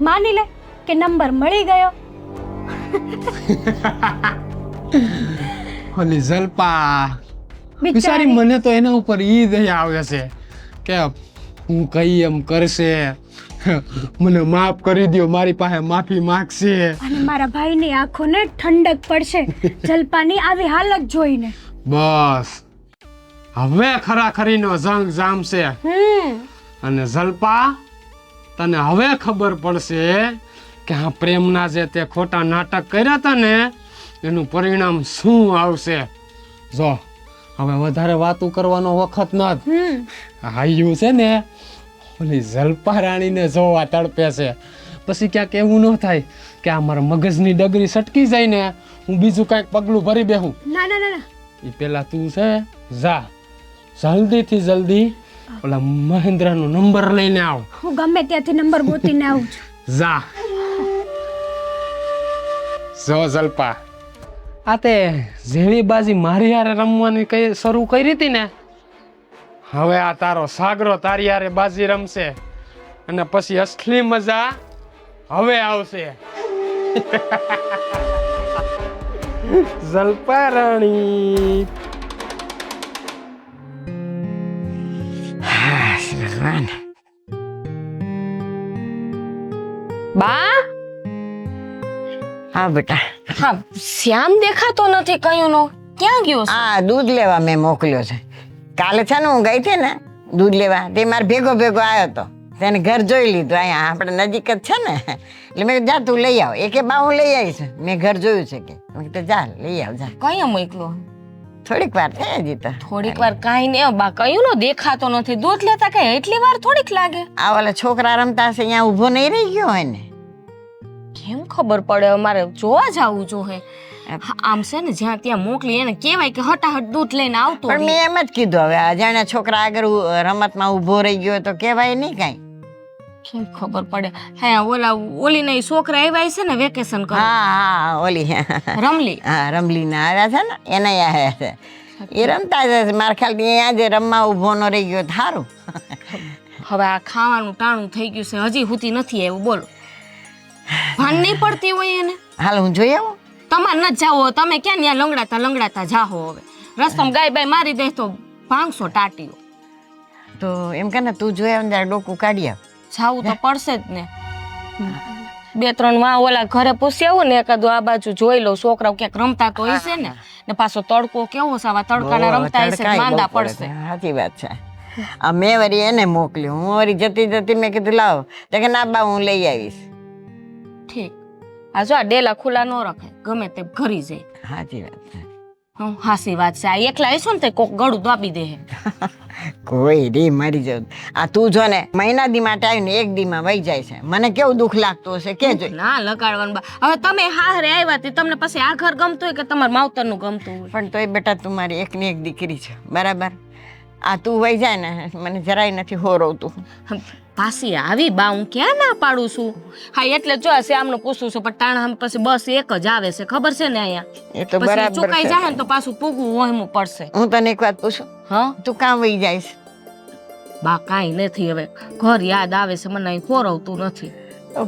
માની લે કે નંબર મળી ગયો. ઓલી જલપા બિચારી. બિચારી, મને તો એના ઉપર ઈ દયા આવે છે કે હું કઈ એમ કરશે, મને માફ કરી દ્યો, મારી પાસે માફી માંગશે. અને મારા ભાઈની આંખોને ઠંડક પડશે જલપાની આવી હાલત જોઈને. બસ હવે ખરાખરીનો જંગ જામશે. અને જલપા, તને હવે ખબર પડશે કે આ પ્રેમના જે તે ખોટા નાટક કર્યા હતા ને એનું પરિણામ શું આવશે. જો હવે વધારે વાતું કરવાનો વખત નથી. હાયું છે ને ઓલી જલપા રાણીને જોવા તડપે છે. પછી ક્યાંક એવું ન થાય કે આ મારા મગજની ડગરી સટકી જાય ને હું બીજું કાંઈક પગલું ભરી બેહું. ના ના ના. એ પેલા તું છે જા, જલ્દીથી જલ્દી ઓલા મહેન્દ્રનો નંબર લઈને આવ. હું ગમે ત્યાંથી નંબર ગોતીને આવું છું. જા. જો જલપા, આ તે ઝેણી બાજી મારી હારે રમવાની કઈ શરૂ કરી હતી ને, હવે આ તારો સાગરો તારી હારે બાજી રમશે અને પછી અસલી મજા હવે આવશે. જલપા રાણી. ભગવાન. બા. હા બેટા. હા, શ્યામ દેખાતો નથી કયુંનો. ક્યાં ગયો છે? આ દૂધ લેવા મેં મોકલ્યો છે. કાલે છે ને હું ગઈ હતી ને દૂધ લેવા, તે મારે ભેગો આવ્યો હતો. તેને ઘર જોઈ લીધું, અહીંયા આપણે નજીક જ છે ને, એટલે મેં જા તું લઈ આવ. એ કે બા હું લઈ આવીશ, મેં ઘર જોયું છે કે. મેં કીધું જા લઈ આવ જા. કયા મોકલો? થોડીક વાર થાય હજી તો. થોડીક વાર કાંઈ નહીં. બા કયુંનો દેખાતો નથી. દૂધ લેતા કઈ એટલી વાર થોડીક લાગે? આ ઓલા છોકરા રમતા હશે, અહીંયા ઊભો નહીં રહી ગયો હોય ને. કેમ ખબર પડે? અમારે જોવા જવું જોઈએ. આમ છે ને જ્યાં ત્યાં મોકલી એને કહેવાય કે હટાહટ દૂધ લઈને આવતો. પણ મેં એમ જ કીધું, હવે અજાણ્યા છોકરા આગળ રમતમાં ઊભો રહી ગયો તો કહેવાય નહીં કાંઈ. કેમ ખબર પડે? હે ઓલી ને છોકરા આવ્યા છે ને વેકેશન કરવા. હા ઓલી રમલી. હા રમલી ના આવ્યા છે ને એને આવ્યા છે. એ રમતા જ મારા ખ્યાલથી અહીંયા જ રમવા ઊભો ન રહી ગયો સારું. હવે આ ખાવાનું ટાણું થઈ ગયું છે, હજી સુધી નથી આવ્યું. બોલો, ભાન નહીં પડતી હોય એને. હાલ હું જોઈ આવું. તમારે ન જાઓ, તમે ક્યાં ત્યાં લંગડાતા જાહો. હવે રસ્તામાં ગાય બાય મારી દે તો ભાંગશો ટાટીઓ. તો એમ કે ને તું જોઈ આવ ને ડોકું કાઢી આવ. જાવું તો પડશે જ ને. 2-3 માં ઓલા ઘરે પૂછી આવું ને, એકાદું આ બાજુ જોઈ લઉં. છોકરાઓ ક્યાંક રમતા તો હશે ને પાછો તડકો કેવો છે, આવા તડકાના રમતા હશે માંદા પડશે. સાચી વાત છે. આ મેં વળી એને મોકલ્યું, હું વળી જતી મેં કીધું લાવ, તો કે ના બા હું લઈ આવીશ. ઠીક. આ જો આ ડેલા ખુલ્લા ન રખાય, ગમે તે ઘરી જાય. સાચી વાત છે. હાસી વાત છે. આ એકલા હશો ને તે કોક ગળું દાબી દે. કોઈ રે મરી જાવ. આ તું જો ને મહિના દી માટે આવ્યું ને 1 દીમાં વહી જાય છે. મને કેવું દુઃખ લાગતું હશે કે જો. ના લગાડવાનું બા. હવે તમે હારે આવ્યા તે તમને પછી આ ઘર ગમતું હોય કે તમારા માવતરનું ગમતું હોય? પણ તોય બેટા તું મારી એકની એક દીકરી છે, બરાબર. આ તું વહી જાય ને મને જરાય નથી હોરવતું. પાછી આવી બા, હું ક્યાં ના પાડું છું. હા એટલે જો શ્યામનું પૂછું છું, પણ ટાણા પછી બસ એક જ આવે છે, ખબર છે ને અહીંયા. એ તો પછી બરાબર ચુકાઈ છે. જાય ને તો પાછું પૂગવું વહેમું પડશે. હું તને એક વાત પૂછું, હા તું કામ વહી જઈશ? બા કાંઈ નથી, હવે ઘર યાદ આવે છે, મને અહીં ખોરવતું નથી.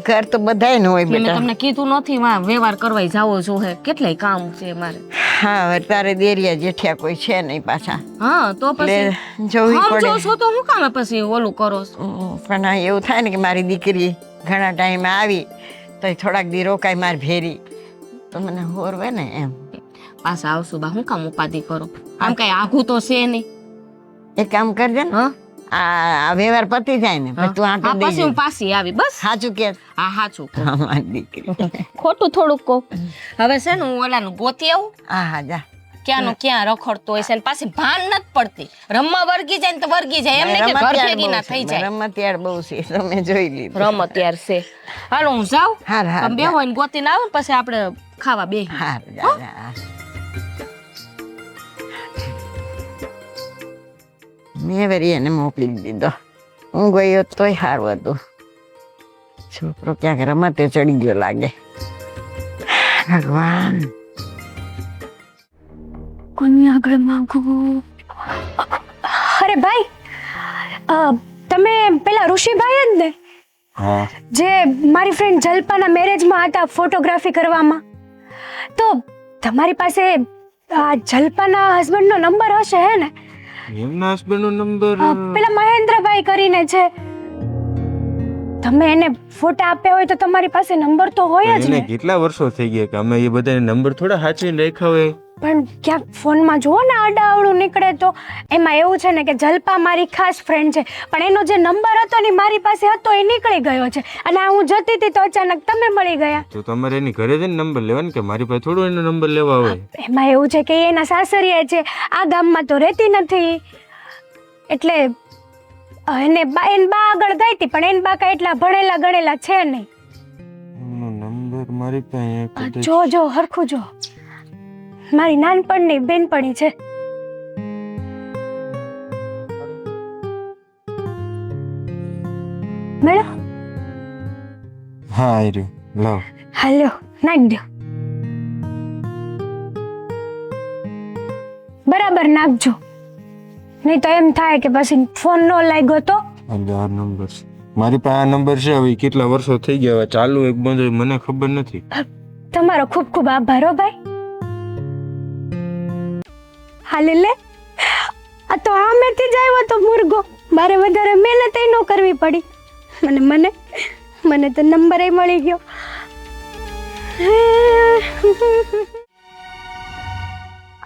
ઘર તો બધાય ન હોય મેં બેટા. તમને કીધું નથી, માં વ્યવહાર કરવા જાવો છો હે, કેટલાય કામ છે મારે. હા હવે તારે દેરિયા જેઠિયા કોઈ છે નહીં પાછા, હા તો પછી એટલે જોવી સમજો પડે. છો તો હું કામે પછી ઓલું કરો છો? પણ આ એવું થાય ને કે મારી દીકરી ઘણા ટાઈમે આવી તો થોડાક દી રોકાય મારી ભેરી, તો મને હોરવે ને એમ. પાછા આવશું બા, હું કામ ઉપાધિ કરો? આમ કઈ આઘું તો છે નહીં. એક કામ કરજે ને, હા આ વ્યવહાર પતી જાય ને પછી તું હા, આંટો દઈ પછી હું પાછી આવી બસ. સાચું કે હા સાચું કહું. મારી દીકરી. ખોટું થોડુંક કહું. હવે છે ને હું ઓલાનું ગોતી આવું, હા હા જા. ક્યાંનો ક્યાં રખડતો હોય છે ને પાછી ભાન નથી પડતી. રમવા વર્ગી જાય ને તો વર્ગી જાય, એમ નહીં કે ઘર ભેગી ના થઈ જાય. રમતિયાળ બહુ છે, તમે જોઈ લીધું. રમત યાર છે. હાલો હું જાઉં, હાર હાર તમે બેહો ને ગોતીને આવો ને પછી આપણે ખાવા બે. હાર જા જા. મેં વળી એને મોકલી દીધો, હું ગયો તોય સારું હતું. છોકરો ક્યાંક રમતે ચડી ગયો લાગે. ભગવાન કોની આગળ માંગુ? અરે ભાઈ, તમે પેલા ઋષિભાઈ જ ને, હા જે મારી ફ્રેન્ડ જલ્પાના મેરેજમાં હતા ફોટોગ્રાફી કરવામાં? તો તમારી પાસે આ જલ્પાના હસબન્ડનો નંબર હશે હે ને? એમના હસબન્ડનો નંબર પેલા મહેન્દ્રભાઈ કરીને છે. તમે એને ફોટા આપ્યા હોય તો તમારી પાસે નંબર તો હોય જ એને ને. કેટલા વર્ષો થઈ ગયા કે અમે એ બધાને નંબર થોડા સાચવીને રાખ્યા હોય. પણ ક્યાંક ફોનમાં જુઓ ને આડાઅવળું નીકળે તો. એમાં એવું છે ને કે જલ્પા મારી ખાસ ફ્રેન્ડ છે, પણ એનો જે નંબર હતો ને મારી પાસે હતો એ નીકળી ગયો છે, અને આ હું જતી હતી તો અચાનક તમે મળી ગયા. તો તમારે એની ઘરે જઈને નંબર લેવાનો કે મારી પાસે થોડો એનો નંબર લેવા હોય. એમાં એવું છે કે એના સાસરિયા છે, આ ગામમાં તો રહેતી નથી, એટલે એને બા આગળ ગઈ હતી, પણ એને બા કાંઈ એટલા ભણેલા ગણેલા છે નહીં. એનો નંબર મારી પાસે કદાચ- જો જો હરખું જો, મારી નાનપણની બેનપણી છે. મેળો હા આઈ રહ્યો, લાવ. હાલ્યો નાખ દો, બરાબર નાખજો, નહીં તો એમ થાય કે પછી ફોન ન લાગ્યો તો. અને આ નંબર છે મારી પાસે. આ નંબર છે, હવે કેટલા વર્ષો થઈ ગયા, હવે ચાલુ એક બંધ હોય મને ખબર નથી. તમારો ખૂબ ખૂબ આભાર હો ભાઈ. હાલે લે, આ તો આમેથી જ આવ્યો તો મુર્ગો, મારે વધારે મહેનત ન કરવી પડી, મને મને મને તો નંબર મળી ગયો.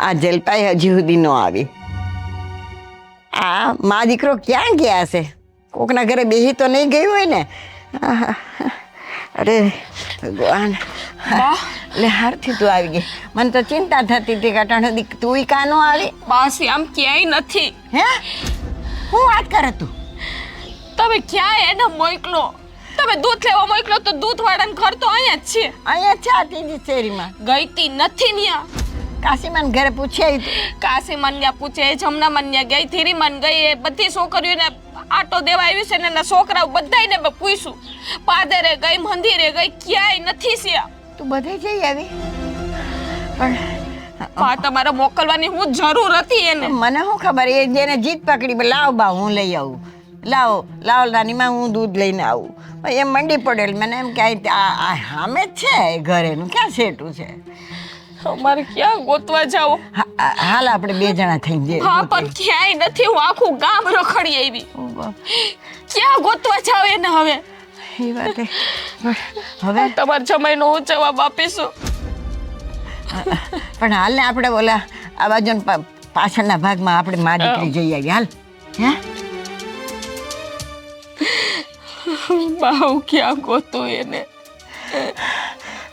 આ જલપાઈ હજી સુધી ન આવી. આ મા દીકરો ક્યાં ગયા છે? કોકના ઘરે બેહી તો નહીં ગઈ હોય ને? આહા. અરે ભગવાન, લે હારથી તું આવી ગઈ. મને તો ચિંતા થતી હતી કે અટાણે દી તું કાં ન આવી. બસ આમ ક્યાંય નથી. હે હું વાત કરે તું? તમે ક્યાંય એને મોકલો, તમે દૂધ લેવા મોકલો તો દૂધવાળાનું ઘર તો અહીંયા જ છે. અહીંયા છે આ ત્રીજી શેરીમાં. ગઈતી નથી ન્યા. કાશીમાન ઘરે પૂછ્યા તું? કાશી મન્યા પૂછે, જમના મન્યા ગઈ, ધીરી મન ગઈ, એ બધી છોકરીઓને આટો દેવા આવી છે ને એના છોકરાઓ બધાયને મેં પૂછ્યું. પાદરે ગઈ, મંદિરે ગઈ, ક્યાંય નથી સ્યા. તું બધે જઈ આવી? પણ પા તમારે મોકલવાની હું જરૂર હતી એને. મને શું ખબર, એ જેને જીત પકડી લાવ બા હું લઈ આવું, લાવો લાવો નાનીમાં હું દૂધ લઈને આવું. એ મંડી પડેલ, મને એમ કે આ સામે જ છે ઘર, એનું ક્યાં સેટું છે? મારે ક્યાં ગોતવા જાઓ? હાલ આપણે બે જણા થઈને જઈએ. હા પણ ક્યાંય નથી, હું આખું ગામ રખડી આવી. ક્યાં ગોતવા જાવ એને હવે? એ વાત હવે તમારા જમાઈનો હું જવાબ આપીશું. પણ હાલ ને આપણે ઓલા આ બાજુ પાછળના ભાગમાં આપણે મા દીકરી જઈ આવી. હાલ હે બાહુ ક્યાં ગોતું એને?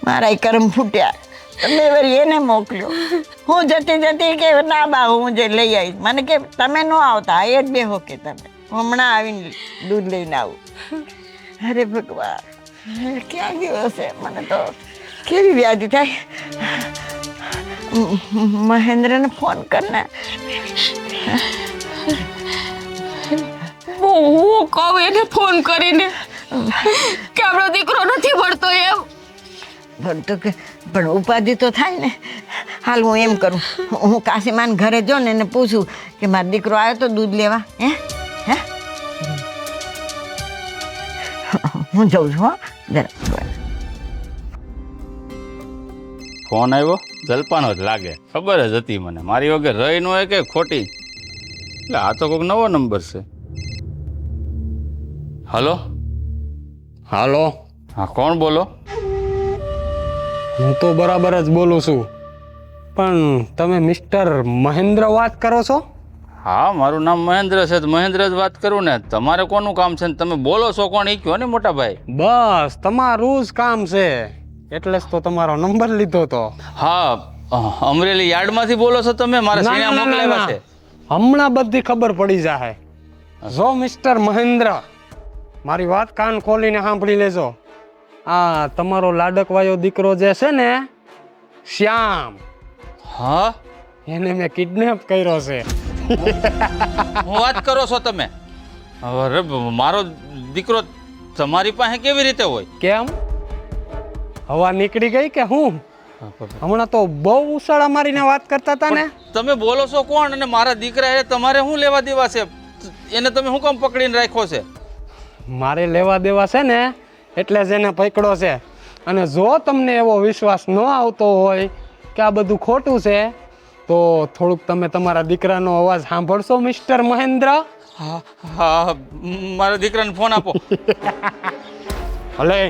મારા કરમ ફૂટ્યા, તમે વળી એને મોકલ્યો. હું જતી જતી કે ના બા હું જે લઈ આવીશ. મને કે તમે ન આવતા, એ જ બેહો કે તમે હમણાં આવીને દૂધ લઈને આવું. અરે ભગવાન, ક્યાં ગયો હશે? મને તો કેવી વ્યાધિ થાય. મહેન્દ્રને ફોન કર ને. કહું એને ફોન કરીને કે આપણો દીકરો નથી ભણતો એમ. ભણતો કે પણ ઉપાધિ તો થાય ને. હાલ હું એમ કરું, હું કાશીમાન ઘરે જો ને એને પૂછું કે મારો દીકરો આવ્યો તો દૂધ લેવા. હે હે હું જાઉં છું. હો જરા ફોન આવ્યો જલપાનો જ લાગે, ખબર જ હતી મને, મારી વગર રહી ન હોય કે ખોટી. એટલે આ તો કોઈક નવો નંબર છે. હલો, હાલો, હા કોણ બોલો? હું તો બરાબર જ બોલું છું, પણ તમે મિસ્ટર મહેન્દ્ર વાત કરો છો? હા મારું નામ મહેન્દ્ર છે, તો મહેન્દ્ર જ વાત કરું ને. તમારે કોનું કામ છે ને તમે બોલો છો કોણ એ કહો ને મોટા ભાઈ. બસ તમારું જ કામ છે, એટલે જ તો તમારો નંબર લીધો તો. હા અમરેલી યાર્ડમાંથી બોલો છો તમે? મારા ના, સીણા ના, ના, મોકલાવ્યા ના. છે. હમણાં બધી ખબર પડી જાય. જો મિસ્ટર મહેન્દ્ર, મારી વાત કાન ખોલીને સાંભળી લેજો. આ તમારો લાડકવાયો દીકરો જે છે ને, શ્યામ, હા એને મેં કિડનેપ કર્યો છે. હું વાત કરો છો તમે? અરે મારો દીકરો તમારી પાસે કેવી રીતે હોય? કેમ, હવા નીકળી ગઈ કે હું? હમણાં તો બહુ ઉછાળા મારીને વાત કરતા હતા ને. તમે બોલો છો કોણ? અને મારા દીકરા એ તમારે શું લેવા દેવા છે? એને તમે શું કામ પકડીને રાખ્યો છે? મારે લેવા દેવા છે ને, એટલે જ એને પકડો છે. અને જો તમને એવો વિશ્વાસ ન આવતો હોય કે આ બધું ખોટું છે, તો થોડુંક તમે તમારા દીકરાનો અવાજ સાંભળશો મિસ્ટર મહેન્દ્ર? હા હા મારા દીકરાને ફોન આપો. ભલે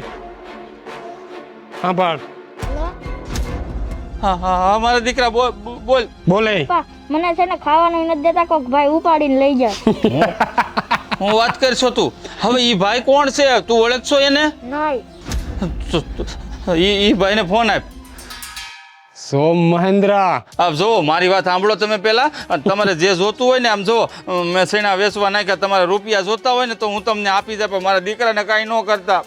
સાંભળ. હા હા હા મારા દીકરા બોલ બોલ. બોલે. પપ્પા મને છે ને ખાવાનું નથી દેતા, કોક ભાઈ ઉપાડીને લઈ જાય. હું વાત કરશો તું? હવે ઈ ભાઈ કોણ છે? તું ઓળખશો એને? નહીં. ઈ ભાઈને ફોન આપ. સો મહેન્દ્ર, આપ જો મારી વાત સાંભળો તમે પહેલા. અને તમારે જે જોતું હોય ને, આમ જો મેં સૈણા વેચવા નાખ્યા, તમારે રૂપિયા જોતા હોય ને તો હું તમને આપી દે, પણ મારા દીકરાને કાંઈ ન કરતા.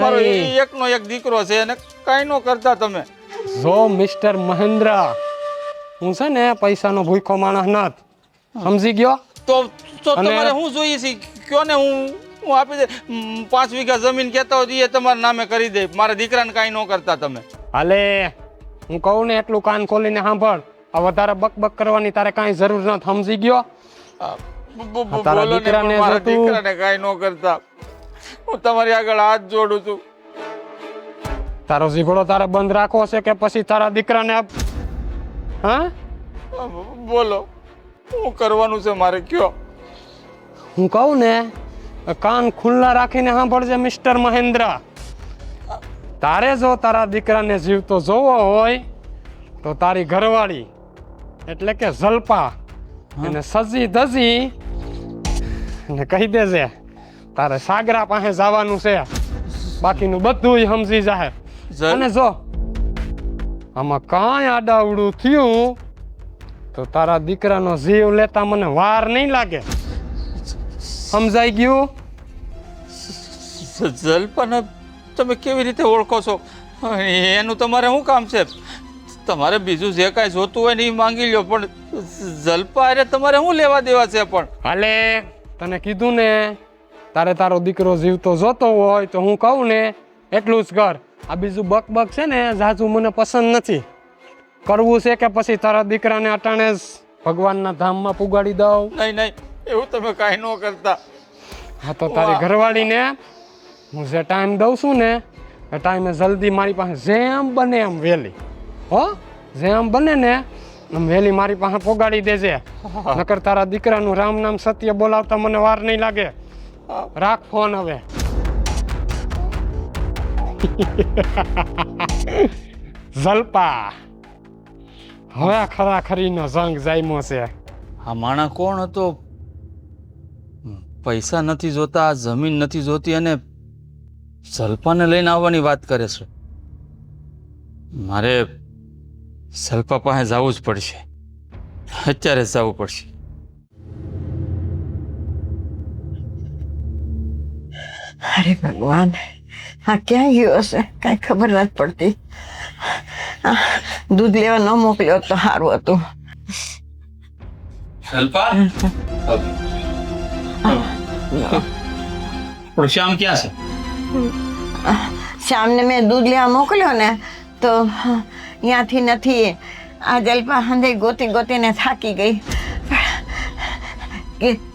મારો નહીં. એકનો એક દીકરો છે એને કાંઈ ન કરતા તમે. જો મિસ્ટર મહેન્દ્ર, હું છે ને પૈસાનો ભૂખો માણસ નથી, સમજી ગયો? તો અને- તમારે શું જોઈએ છે કયો ને, હું આપી દે. 5 વીઘા જમીન કહેતા હોય એ તમારા નામે કરી દે. મારા દીકરાને કાંઈ ન કરતા તમે. હાલે, હું કહું ને એટલું કાન ખોલીને સાંભળ. આ વધારે બકબક કરવાની તારે કાંઈ જરૂર નથી, સમજી ગયો? તારા બોલો ને, દીકરાને પણ મારા જોતું- દીકરાને કાંઈ ન કરતા. હું તમારી આગળ હાથ જોડું છું. તારો ઝીઘડો તારે બંધ રાખવો છે કે પછી તારા દીકરાને હા? બોલો શું કરવાનું છે મારે કયો? હું કહું ને, કાન ખુલ્લા રાખીને સાંભળજે મિસ્ટર મહેન્દ્ર. તારે જો તારા દીકરાને જીવતો જોવો હોય તો તારી ઘરવાળી એટલે કે જલપા એને સજી ધજી અને કહી દેજે તારે સાગરા પાસે જવાનું છે, બાકીનું બધું સમજી જાય. અને જો આમાં કાંઈ આડાવડું થયું તો તારા દીકરાનો જીવ લેતા મને વાર નહીં લાગે, સમજાઈ ગયું? જલપાને તમે કેવી રીતે ઓળખો છો? એનું તમારે શું કામ છે? તમારે બીજું જે કાંઈ જોતું હોય ને એ માંગી લ્યો, પણ જલપા અરે તમારે શું લેવા દેવા છે? પણ હાલે, તને કીધું ને તારે તારો દીકરો જીવતો જોતો હોય તો હું કહું ને એટલું જ કર. આ બીજું બકબક છે ને ઝાઝું મને પસંદ નથી. કરવું છે કે પછી તારા દીકરાને અટાણે જ ભગવાનના ધામમાં પુગાડી દઉં? નહીં નહીં, એવું તમે કાંઈ ન કરતા. હા તો તારી ઘરવાળીને હું જે ટાઈમ દઉં છું ને એ ટાઈમે જલ્દી મારી પાસે જેમ બને એમ વહેલી, હો, જેમ બને ને એમ વહેલી મારી પાસે પોગાડી દેજે. નકર તારા દીકરાનું રામ નામ સત્ય બોલાવતા મને વાર નહીં લાગે. રાખ ફોન હવે. જલપા, હવે ખરાખરીનો જંગ જામ્યો છે. આ માણસ કોણ હતો? પૈસા નથી જોતા, જમીન નથી જોતી, અને જલપાને લઈને આવવાની વાત કરે છે. મારે જલપા પાસે જવું જ પડશે, અત્યારે જ જવું પડશે. અરે ભગવાન, આ ક્યાં ગયો હશે કાંઈ ખબર નથી પડતી. આ દૂધ લેવા ન મોકલ્યો તો સારું હતું. જલપા પણ શ્યામ ક્યાં છે? શ્યામને મેં દૂધ લેવા મોકલ્યો ને તો ત્યાંથી નથી. આ જલપા હંધે ગોતી ગોતીને થાકી ગઈ.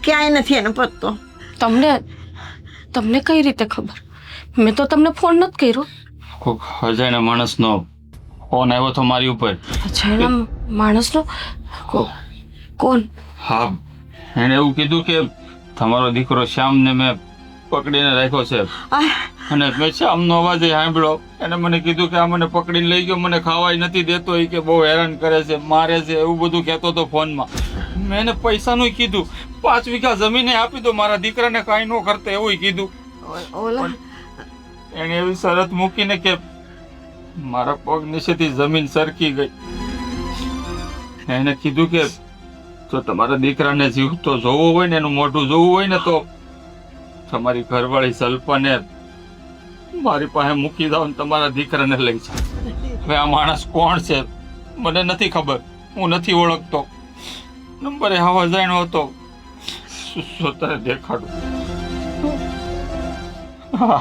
ક્યાંય નથી એનો પત્તો. તમને કઈ રીતે ખબર? મેં તો તમને ફોન નથી કર્યો. કોઈક અજાણ્યા માણસનો ફોન આવ્યો હતો મારી ઉપર. અજાણ્યા માણસનો? કોણ? હા, એણે એવું કીધું કે તમારો દીકરો શ્યામને મેં પકડીને રાખ્યો છે. અને મેં શ્યામનો અવાજ સાંભળ્યો. એને મને કીધું કે આ મને પકડીને લઈ ગયો, મને ખાવાય નથી દેતો, એ કે બહુ હેરાન કરે છે, મારે છે, એવું બધું કહેતો હતો ફોનમાં. મેં એને પૈસાનું કીધું, 5 વીઘા જમીને આપી દો, મારા દીકરાને કાંઈ ન કરતા એવું કીધું. ઓલા એને એવી શરત મૂકીને કે મારા પગ નીચેથી જમીન સરકી ગઈ. એને કીધું કે જો તમારા દીકરાને જીવતો જોવો હોય ને, એનું મોઢું જોવું હોય ને, તો તમારી ઘરવાળી જલ્પાને મારી પાસે મૂકી દો ને તમારા દીકરાને લઈ જાઓ. હવે આ માણસ કોણ છે મને નથી ખબર, હું નથી ઓળખતો. નંબર આવા જાણ્યો હતો, શું તારે દેખાડું.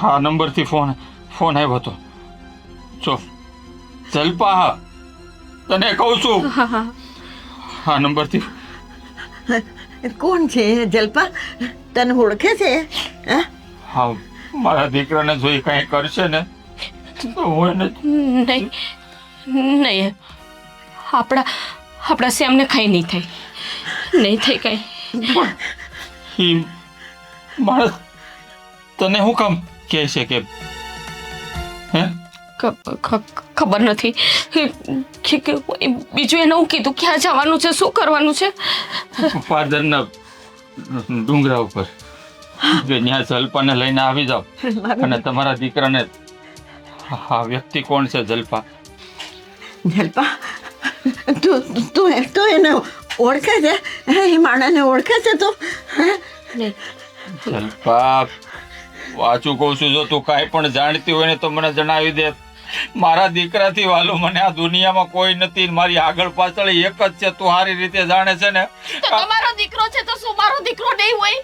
હા, નંબરથી ફોન આવ્યો હતો. જો જલ્પા, હા તને કહું છું, હા નંબરથી. કોણ છે જલપા? તને ઓળખે છે? હા, મારા દીકરાને જોઈ કંઈ કરશે ને તો હું એને નહીં, આપણા શ્યામને કઈ નહીં થાય, નહીં થાય કઈ. ઈ માણસ તને શું કામ કહે છે કે હે? ખબર નથી. બીજું એને હું કીધું ક્યાં જવાનું છે, શું કરવાનું છે? ફાધરના ડુંગરા ઉપર ત્યાં જલ્પાને લઈને આવી જાઓ. અને તમારા દીકરાને, હા વ્યક્તિ કોણ છે જલ્પા? જલપા, તું એને ઓળખે છે? એ માણસને ઓળખે છે તું? જલ્પા, વાંચું કહું છું, જો તું કાંઈ પણ જાણતી હોય ને તો મને જણાવી દે. મારા દીકરાથી વાલું મને આ દુનિયામાં કોઈ નથી. મારી આગળ પાછળ એક જ છે, તું સારી રીતે જાણે છે ને. તમારો દીકરો છે તો શું મારો દીકરો નહીં હોય?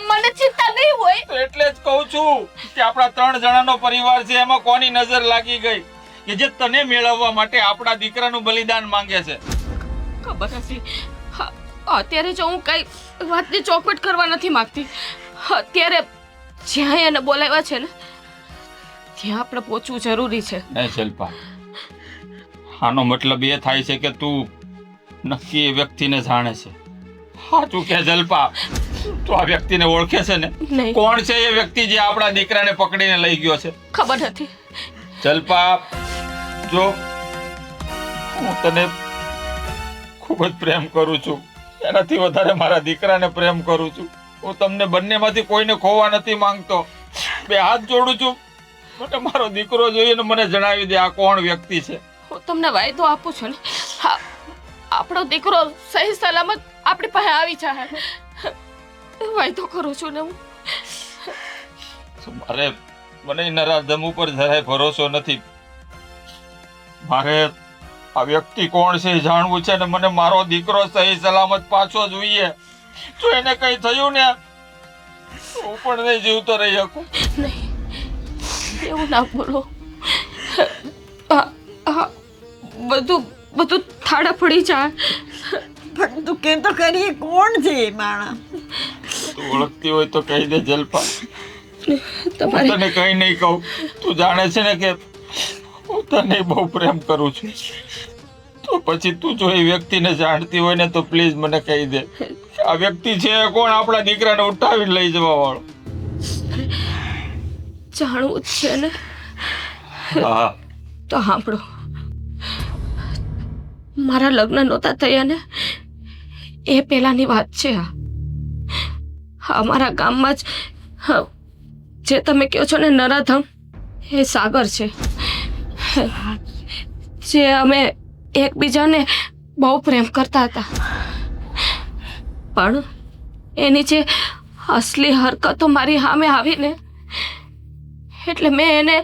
મને ચિંતા નહીં હોય? એટલે જ કહું છું કે આપણા 3 જણાનો પરિવાર છે, એમાં કોની નજર લાગી ગઈ કે જે તને મેળવવા માટે આપણા દીકરાનું બલિદાન માંગે છે? ખબર નથી. અત્યારે જો હું કઈ વાતની ચોખવટ કરવા નથી માંગતી. અત્યારે જ્યાં એને બોલાવ્યા છે ને ત્યાં આપણે પહોંચવું જરૂરી છે. નહીં શિલ્પા, આનો મતલબ એ થાય છે કે તું નક્કી એ વ્યક્તિને જાણે છે. સાચું કે જલ્પા, તું આ વ્યક્તિને ઓળખે છે ને? નહીં. કોણ છે એ વ્યક્તિ જે આપણા દીકરાને પકડીને લઈ ગયો છે? ખબર નથી. જલ્પા, જો હું તને ખૂબ જ પ્રેમ કરું છું, એનાથી વધારે મારા દીકરાને પ્રેમ કરું છું. હું તમને બંનેમાંથી કોઈને ખોવા નથી માંગતો. 2 હાથ જોડું છું, મને મારો દીકરો જોઈએ ને મને જણાવી દે આ કોણ વ્યક્તિ છે. હું તમને વાયદો આપું છું ને, આપણો દીકરો સહી સલામત આપણી પાસે આવી જાય. વાયદો કરું છું ને હું. મને નરાધમ ઉપર જરાય ભરોસો નથી. મારે આ વ્યક્તિ કોણ છે એ જાણવું છે ને મને મારો દીકરો સહી સલામત પાછો જોઈએ. જો એને કઈ થયું ને હું પણ નહીં જીવતો રહી શકું. નહીં, એવું ના બોલો. બધું થાળા પડી જાય. પણ તું કે તો કરીએ કોણ છે એ માણસ? તું ઓળખતી હોય તો કહી દે જલ્પા. તમારે તને કઈ નહીં કહું. તું જાણે છે ને કે હું તને બહુ પ્રેમ કરું છું. તો પછી તું જો એ વ્યક્તિને જાણતી હોય ને તો પ્લીઝ મને કહી દે. આ વ્યક્તિ છે કોણ આપણા દીકરાને ઉઠાવીને લઈ જવા વાળો? જાણવું જ છે ને? હા. તો સાંભળો, મારા લગ્ન નહોતા થયા ને એ પહેલાની વાત છે. અમારા ગામમાં જ જે તમે કહો છો ને નરાધમ, એ સાગર છે. જે અમે એકબીજાને બહુ પ્રેમ કરતા હતા, પણ એની જે અસલી હરકતો મારી સામે આવી ને એટલે મેં એને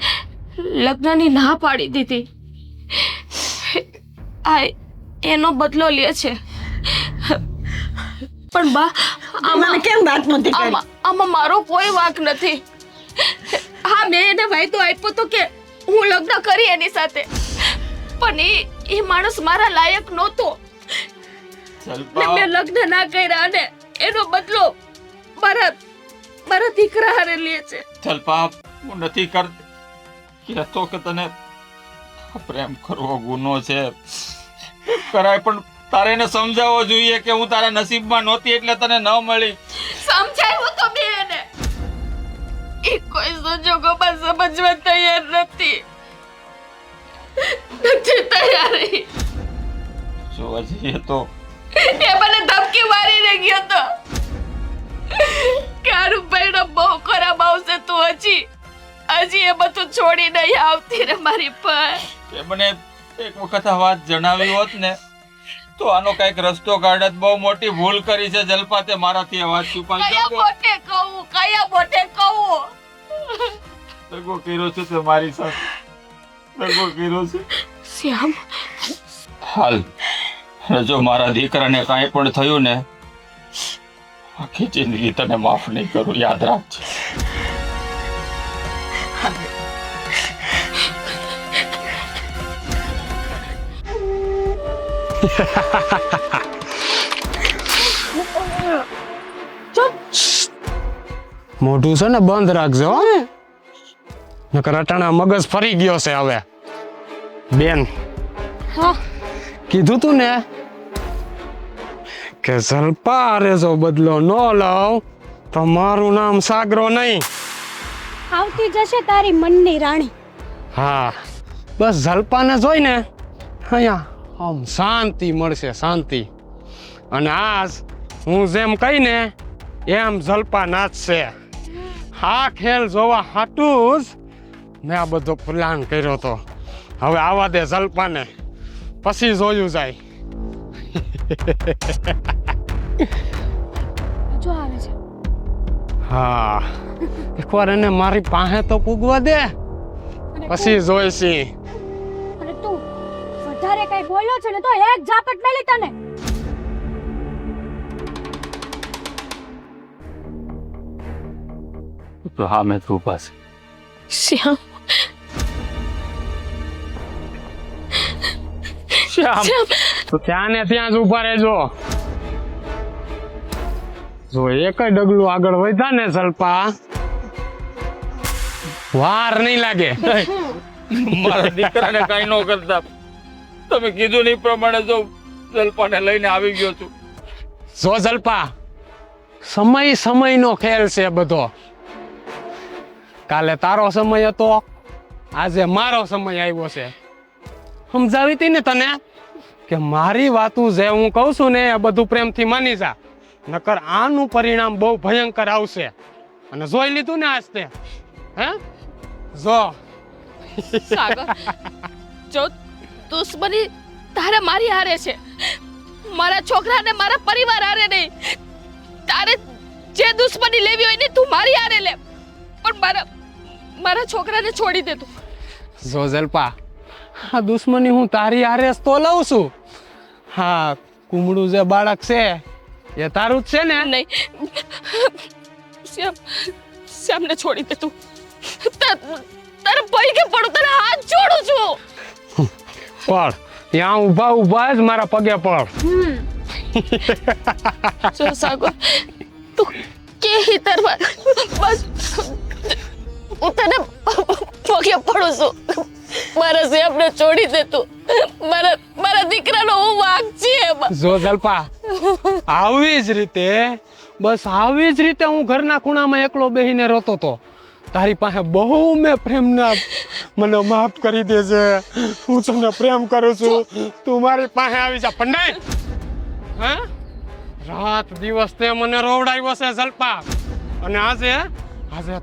લગ્નની ના પાડી દીધી. આ એનો બદલો લે છે. પણ બા મને કેમ વાત નથી કરી? આમાં મારો કોઈ વાંક નથી. હા મેં એને વાયદો આપ્યો તો કે હું લગ્ન કરી એની સાથે, પણ એ માણસ મારા લાયક નહોતો ને જલ્પા મેં લગ્ન ના કર્યા અને એનો બદલો મારા દીકરા હારે લે છે. જલ્પા હું નથી કહેતો કે તને પ્રેમ કરવો ગુનો છે, કરાય, પણ તારે એને સમજાવવો જોઈએ કે હું તારા નસીબમાં નહોતી એટલે તને ન મળી. સમજાયું તો મેં એને, એ કોઈ સંજોગોમાં સમજવા તૈયાર નથી તૈયાર. જોવા જઈએ તો એ મને ધમકી મારીને ગયો તો કે આનું પરિણામ બહુ ખરાબ આવશે, તું હજી એ બધું છોડી નહીં આવતી રે મારી પર. એ મને એક વખત આ વાત જણાવી હોત ને તો આનો કઈક રસ્તો કાઢત. બહુ મોટી ભૂલ કરી છે જલ્પા, તે મારાથી આ વાત છુપાવી. કયા મોટે કહું દગો કર્યો છે તે મારી સાથે, દગો કર્યો છે. શ્યામ, હાલ જો મારા દીકરાને કાંઈ પણ થયું ને, આખી જિંદગી તને માફ નહીં કરું, યાદ રાખજે. મોઢું છે ને બંધ રાખજો હો. નકર અટાણા મગજ ફરી ગયો છે હવે. બેન, કીધું તું ને કે જલ્પા અરે જો બદલો ન લઉં તો મારું નામ સાગરો નહીં. આવતી જશે તારી મનની રાણી. હા, બસ જલ્પાને જોઈને અહીંયા આમ શાંતિ મળશે, શાંતિ. અને આજ હું જેમ કહીને એમ જલ્પા નાચશે. આ ખેલ જોવા હાટું જ મેં આ બધો પ્લાન કર્યો હતો. હવે આવા દે જલ્પાને, પછી જોયું જાય. જો આવે છે. હા, એકવાર એને મારી પાસે તો પૂગવા દે, પછી જોઈશી. અને તું વધારે કઈ બોલ્યો છે ને તો એક ઝાપટ મેલી તને. તો હા મેં તું પાસે શ્યામ, શ્યામ, તો ત્યાં ને ત્યાં જ ઉભા રહેજો. જો એક ડગલું આગળ વધ્યા ને જલ્પા, વાર નહીં લાગે. મારા દીકરાને કાંઈ ન કરતા. તમે કીધું નહીં પ્રમાણે જો જલ્પાને લઈને આવી ગયો છું. જો જલ્પા, સમયનો ખેલ છે બધો. કાલે તારો સમય હતો, આજે મારો સમય આવ્યો છે. સમજાવી હતી ને તને કે મારી વાતું જે હું કહું છું ને એ બધું પ્રેમથી માની જા, નકર આનું પરિણામ બહુ ભયંકર આવશે. અને જોઈ લીધું ને આજ તે, હે? જો સાગર, જો દુશ્મની તારે મારી હારે છે, મારા છોકરાને મારા પરિવાર હારે નહીં. તારે જે દુશ્મની લેવી હોય ને તું મારી હારે લે, પણ મારા છોકરાને છોડી દે તું. જો જલ્પા, આ દુશ્મની હું તારી હારે જ તો લઉં છું. હા, કુમળું જે બાળક છે એ તારું જ છે ને? નહીં, શ્યામને છોડી દે તું. તારા પૈકી પડું, તારા હાથ જોડું છું. પડ, ત્યાં ઊભા જ મારા પગે પડ. જો સાગર, તું કે તરવા બસ હું તને પગે પડું છું. મારા શ્યામને છોડી દે તું. મારા દીકરાનો હું વાંક છે એમાં. જો જલ્પા, આવી જ રીતે, બસ આવી જ રીતે હું ઘરના ખૂણામાં એકલો બેહીને રોતો તો. તારી પાસે બહુ મેં પ્રેમના, મને માફ કરી દેજે, હું તને પ્રેમ કરું છું, તું મારી પાસે આવી જા. પણ નહીં, હા, રાત દિવસ તે મને રોવડાવ્યો છે જલ્પા, અને આજે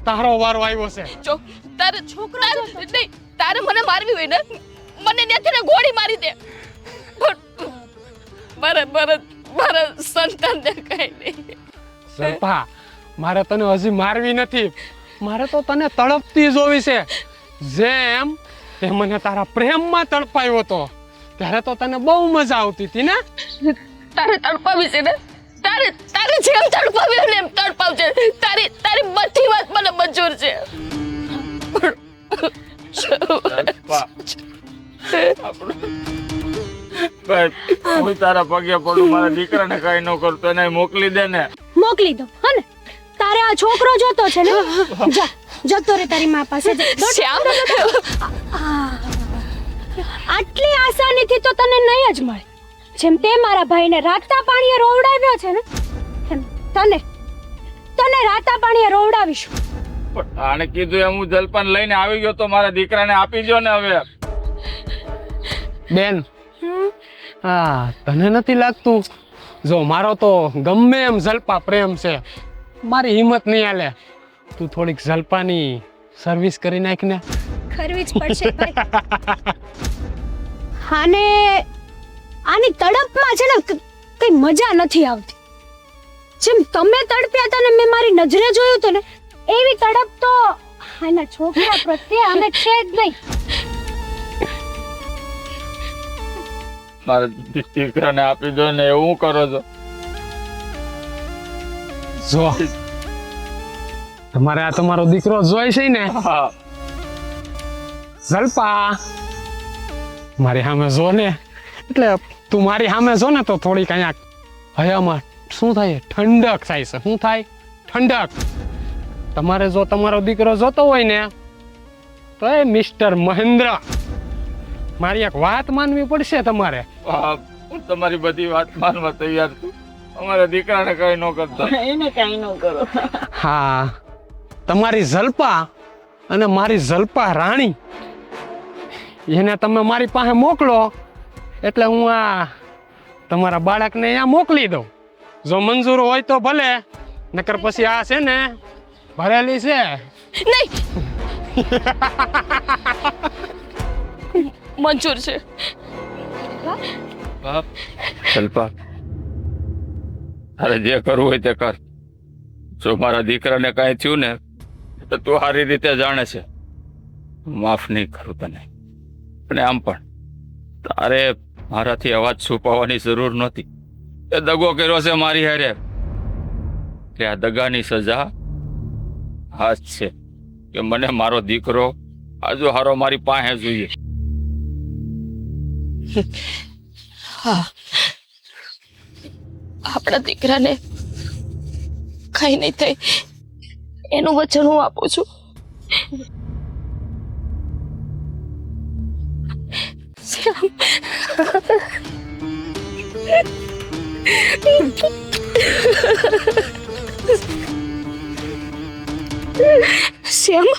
તારો વારો આવ્યો છે. જો તારે છોકરા નહીં, તારે મને મારવી હોય ને મને ત્યાંથી ને ગોળી મારી દે, પણ મારા સંતાનને કઈ નહીં. જલ્પા, મારે તને હજી મારવી નથી, મારે તો તને તડપતી જોવી છે. જેમ તે મને તારા પ્રેમમાં તડપાયો હતો ત્યારે તો તને બહુ મજા આવતી હતી ને. તારે તડપાવી છે ને, તારે જેમ તડપાવી ને એમ તડપાવજે. તારી બધી વાત મને મંજૂર છે. હું તારા પગે પડું, મારા દીકરાને કઈ ન કરતો, એને મોકલી દે ને. મોકલી દો હે ને. તારે આ છોકરો જોતો છે ને, જા જતો રે તારી મા પાસે જા. શ્યામ આટલી આસાનીથી તો તને નહીં જ મળે. જેમ તે મારા ભાઈને રાતા પાણીએ રોવડાવ્યો છે ને, એમ તને રાતા પાણીએ રોવડાવીશું. પણ આને કીધું એમ હું જલપાન લઈને આવી ગયો તો મારા દીકરાને આપી દો ને હવે. બેન હા તને નથી લાગતું જો મારો તો ગમે એમ જલપા પ્રેમ છે, મારી હિંમત નહીં હાલે, તું થોડીક જલપાની સર્વિસ કરી નાખ ને. કરવી જ પડશે ભાઈ. આની તડપમાં છે ને કઈ મજા નથી આવતી. જેમ તમે તડપ્યા હતા ને મેં મારી નજરે જોયું હતું ને, એવી તડપ તો આના છોકરા પ્રત્યે અમે છે જ નહીં. મારા દીકરાને આપી દો ને, એવું કરો છો. જો તમારે આ તમારો દીકરો જોઈ છે ને, હા જલપા મારી સામે જો ને, એટલે તું મારી સામે જો ને તો થોડીક અહીંયા હયામાં શું થાય ઠંડક થાય છે. શું થાય? ઠંડક. તમારે જો તમારો દીકરો જોતો હોય ને તો એ મિસ્ટર મહેન્દ્ર, મારી એક વાત માનવી પડશે તમારે. હા, હું તમારી બધી વાત માનવા તૈયાર છું. અમારા દીકરાને કઈ ન કરતા. એને કઈ ન કરો. હા તમારી જલપા અને મારી જલપા રાણી એને તમે મારી પાસે મોકલો એટલે હું આ તમારા બાળકને અહીંયા મોકલી દઉં. જો મંજૂર હોય તો ભલે, નકર પછી આ છે ને ભરેલી છે. નહીં મંજૂર છે. બાપ જલપા, તારે જે કરવું હોય તે કર. જો મારા દીકરાને કઈ થયું ને તો તું સારી રીતે જાણે છે, માફ નહીં કરું તને. અને આમ પણ તારે મારાથી અવાજ છુપાવવાની જરૂર નહોતી. એ દગો કર્યો છે મારી હારે, કે આ દગાની સજા આ જ છે કે મને મારો દીકરો આજુ હારો મારી પાસે જોઈએ. હા, આપણા દીકરાને કઈ નહીં થાય એનું વચન હું આપું છું. શ્યામ શ્યામ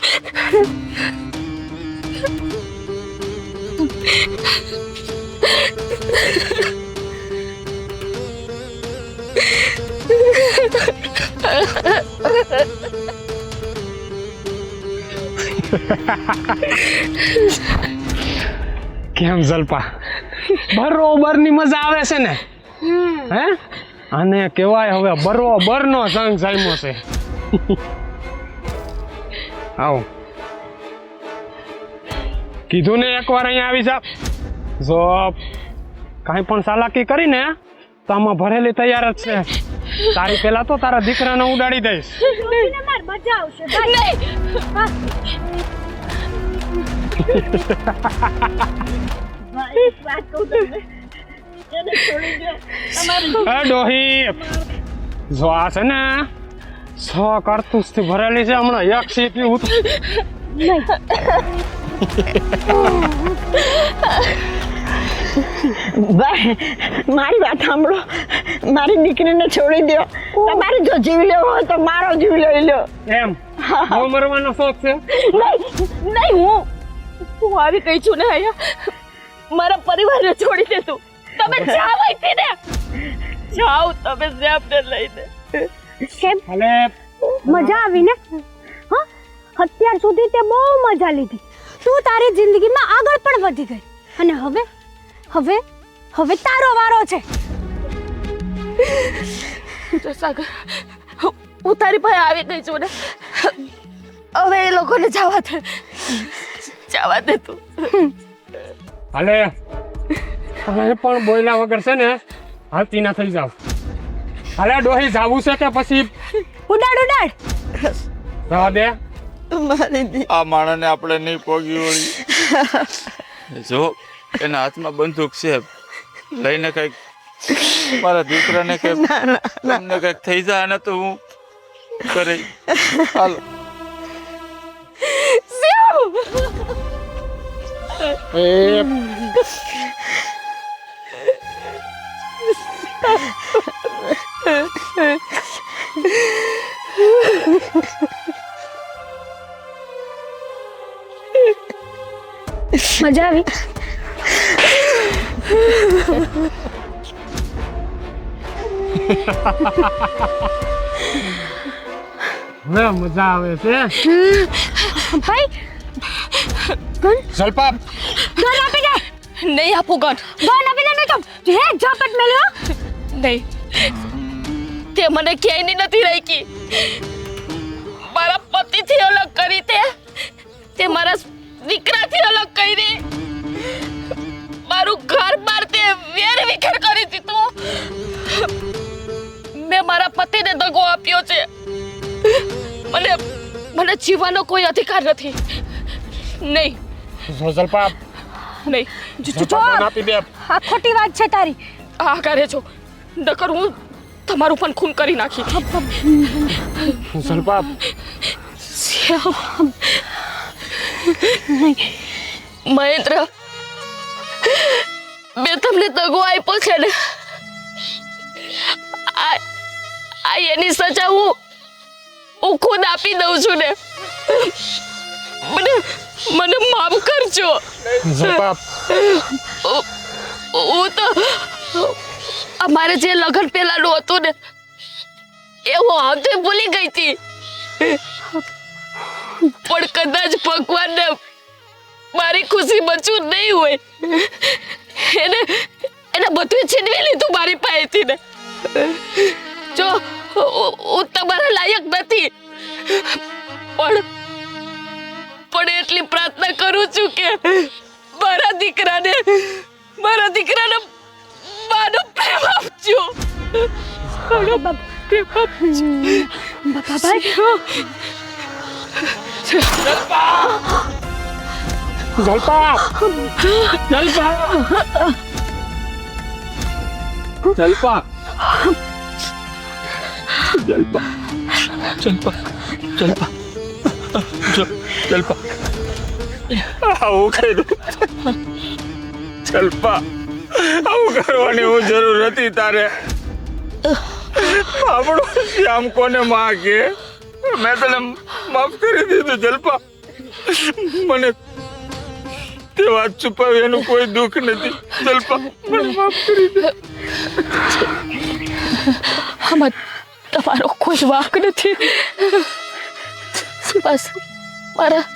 કેમ જલપા, બરોબરની મજા આવે છે ને? હે આને કહેવાય હવે બરોબરનો સંગ જામ્યો છે. આવો કીધું ને એકવાર અહીંયા આવી જા. જો કાંઈ પણ ચાલાકી કરીને તો આમાં ભરેલી તૈયાર જ છે. તારી પહેલા તો તારા દીકરાને ઉડાડી દઈશ. મજા આવશે ભાઈ. ડોહી જો આ છે ને 6 કારતૂસથી ભરેલી છે. હમણાં એક સીપી ભાઈ મારી વાત સાંભળો, મારી દીકરીને છોડી દો. તમારે જો જીવ લેવો હોય તો મારો જીવ લઈ લો. એમ બહુ મરવાનો શોખ છે? નહીં, હું આવી ગઈ છું ને અહીંયા, મારા પરિવારને છોડી દે તું. તમે જાઓ અહીંથી ને, જાઓ તમે શ્યામને લઈને. કેમ ભલે મજા આવી ને? હા, અત્યાર સુધી તે બહુ મજા લીધી. તું તારી જિંદગીમાં આગળ પણ વધી ગઈ અને હવે હવે હવે તારો વારો છે. જો સાગર, હું તારી પાસે આવી ગઈ છું ને, હવે એ લોકોને જવા દે તું. હાલે તમે પણ બોયલા વગર છે ને હાલતી ના થઈ જાવ. હાલે ડોહી જાવું છે કે પછી ઉડાડ જવા દે. આ માણસને આપણે નહીં પોગી વળી. જો એના હાથમાં બંદૂક છે, લઈને કઈક મારા દીકરાને કઈક તમને કઈક થઈ જાય ને તો હું કરે. હાલો. મજા આવી? હવે મજા આવે છે. ભાઈ જલપા, ગન આપી દે. નહીં આપું ગન. ગન આપી દે, નહીં તો હે ઝાપટ મેલ્યો. નહીં, તે મને ક્યાંયની નથી રાખી. મારા પતિથી અલગ કરી તે મારા દીકરાથી અલગ કરી. મારું ઘર બાર તે વેર વિખેર કરી દીધું. મેં મારા પતિને દગો આપ્યો છે. મને જીવવાનો કોઈ અધિકાર નથી. નહીં જલપા, નહીં. ગન આપી દે. આ ખોટી વાત છે તારી. આ કરે છો, નકર હું તમારું પણ ખૂન કરી નાખી. જલપા, મહેન્દ્ર, મેં તમને દગો આપ્યો છે ને, આ એની સજા હું ખુદ આપી દઉં છું ને. મને માફ કરજો. જલપા, હું તો અમારે જે લગ્ન પહેલાનું હતું ને એ હું આવતે ભૂલી ગઈ હતી. પણ કદાચ ભગવાનને મારી ખુશી બચવું નહીં હોય, એને બધું છીનવી લીધું મારી પાસેથી ને. જો હું તમારા લાયક નથી, પણ એટલી પ્રાર્થના કરું છું કે મારા દીકરાને માનો પ્રેમ આપજો. બાબા જલપા, જલપા, જલપા, જલપા, જલપા, જલપા, આવું કર્યું. જલપા, આવું કરવાની હું જરૂર હતી તારે. આપણો શ્યામ કોને માં કે મેં તને માફ કરી દીધું. જલપા, મને તે વાત છુપાવી એનું કોઈ દુઃખ નથી. જલપા, મને માફ કરી દે. આમાં તમારો કોઈ વાંક નથી. બસ મારા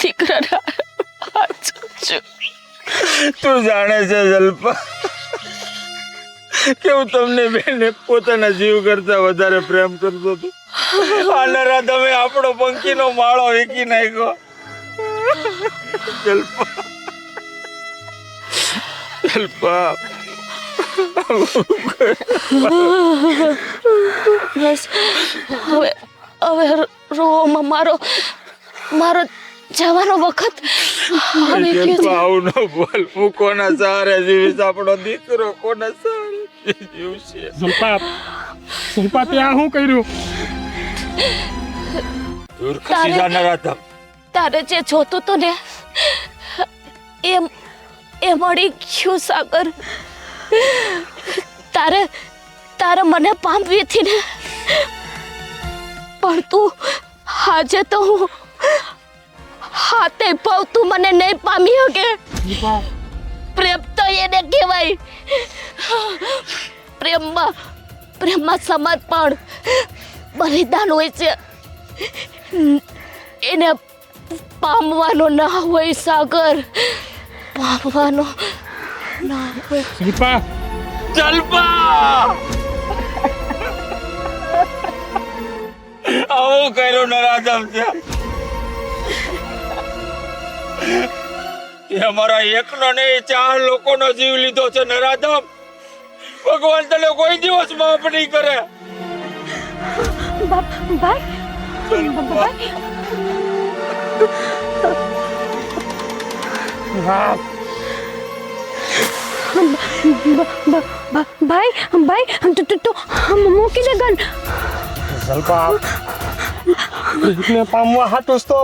દીકરાના હાથ છું. તું જાણે છે જલપા કે હું તમને બેને પોતાના જીવ કરતા વધારે પ્રેમ કરતો હતો. આ નરાધમે આપણો પંખીનો માળો વીકી નાખ્યો. જલપા, જલપા, બસ હવે રોવામાં મારો જવાનો વખત આવી ગયો છે. જલપા, આવું ન બોલ. હું કોના સહારે જીવીશ? આપણો દીકરો કોના સહારે જીવશે? જલપા, ત્યાં શું કર્યું? દૂર ખસી જા નરાધમ. તારે જે જોતું હતું ને એ મળી ગયું સાગર. તારે મને પામવી હતી ને, પણ તું આજે તો હું હાથે ભાવ તું મને નહીં પામી શકે. પ્રેમ તો એને કહેવાય. પ્રેમમાં સમર્પણ બલિદાન હોય છે. એને પામવાનો ના હોય સાગર, પામવાનો ના હોય. જલપા, જલપા, આવું કર્યું નરાધમ છે. એ અમારા એકનો નહીં 4 લોકોનો જીવ લીધો છે નરાધમ. ભગવાન તને કોઈ દિવસ માફ નહીં કરે. ભાઈ હા ભાઈ ભાઈ તું મૂકી દે ગન. જલપા પ્રીતને પામવા હાટું તો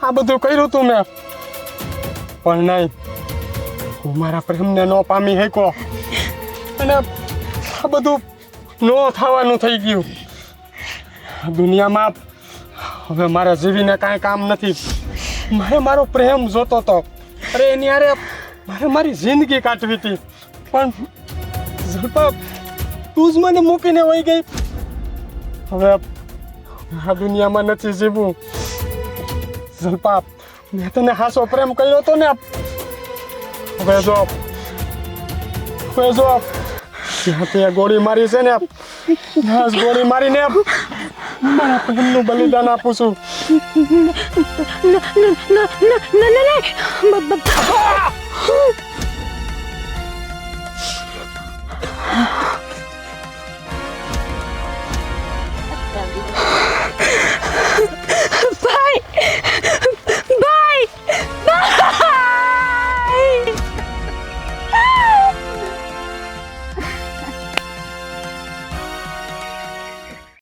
આ બધું કર્યું તું મેં, પણ નહીં, હું મારા પ્રેમને ન પામી શક્યો અને આ બધું ન થવાનું થઈ ગયું. આ દુનિયામાં હવે મારે જીવીને કાંઈ કામ નથી. મારે મારો પ્રેમ જોતો હતો. અરે એની હારે મારે મારી જિંદગી કાઢવી હતી, પણ જલપા તું જ મને મૂકીને વહી ગઈ. હવે આ દુનિયામાં નથી જીવવું. જલપા મેં તને હાસો પ્રેમ કર્યો હતો ને, હવે જો ત્યાં તે ગોળી મારી છે ને, ત્યાં જ ગોળી મારીને મારા પ્રેમનું બલિદાન આપું છું. નહીં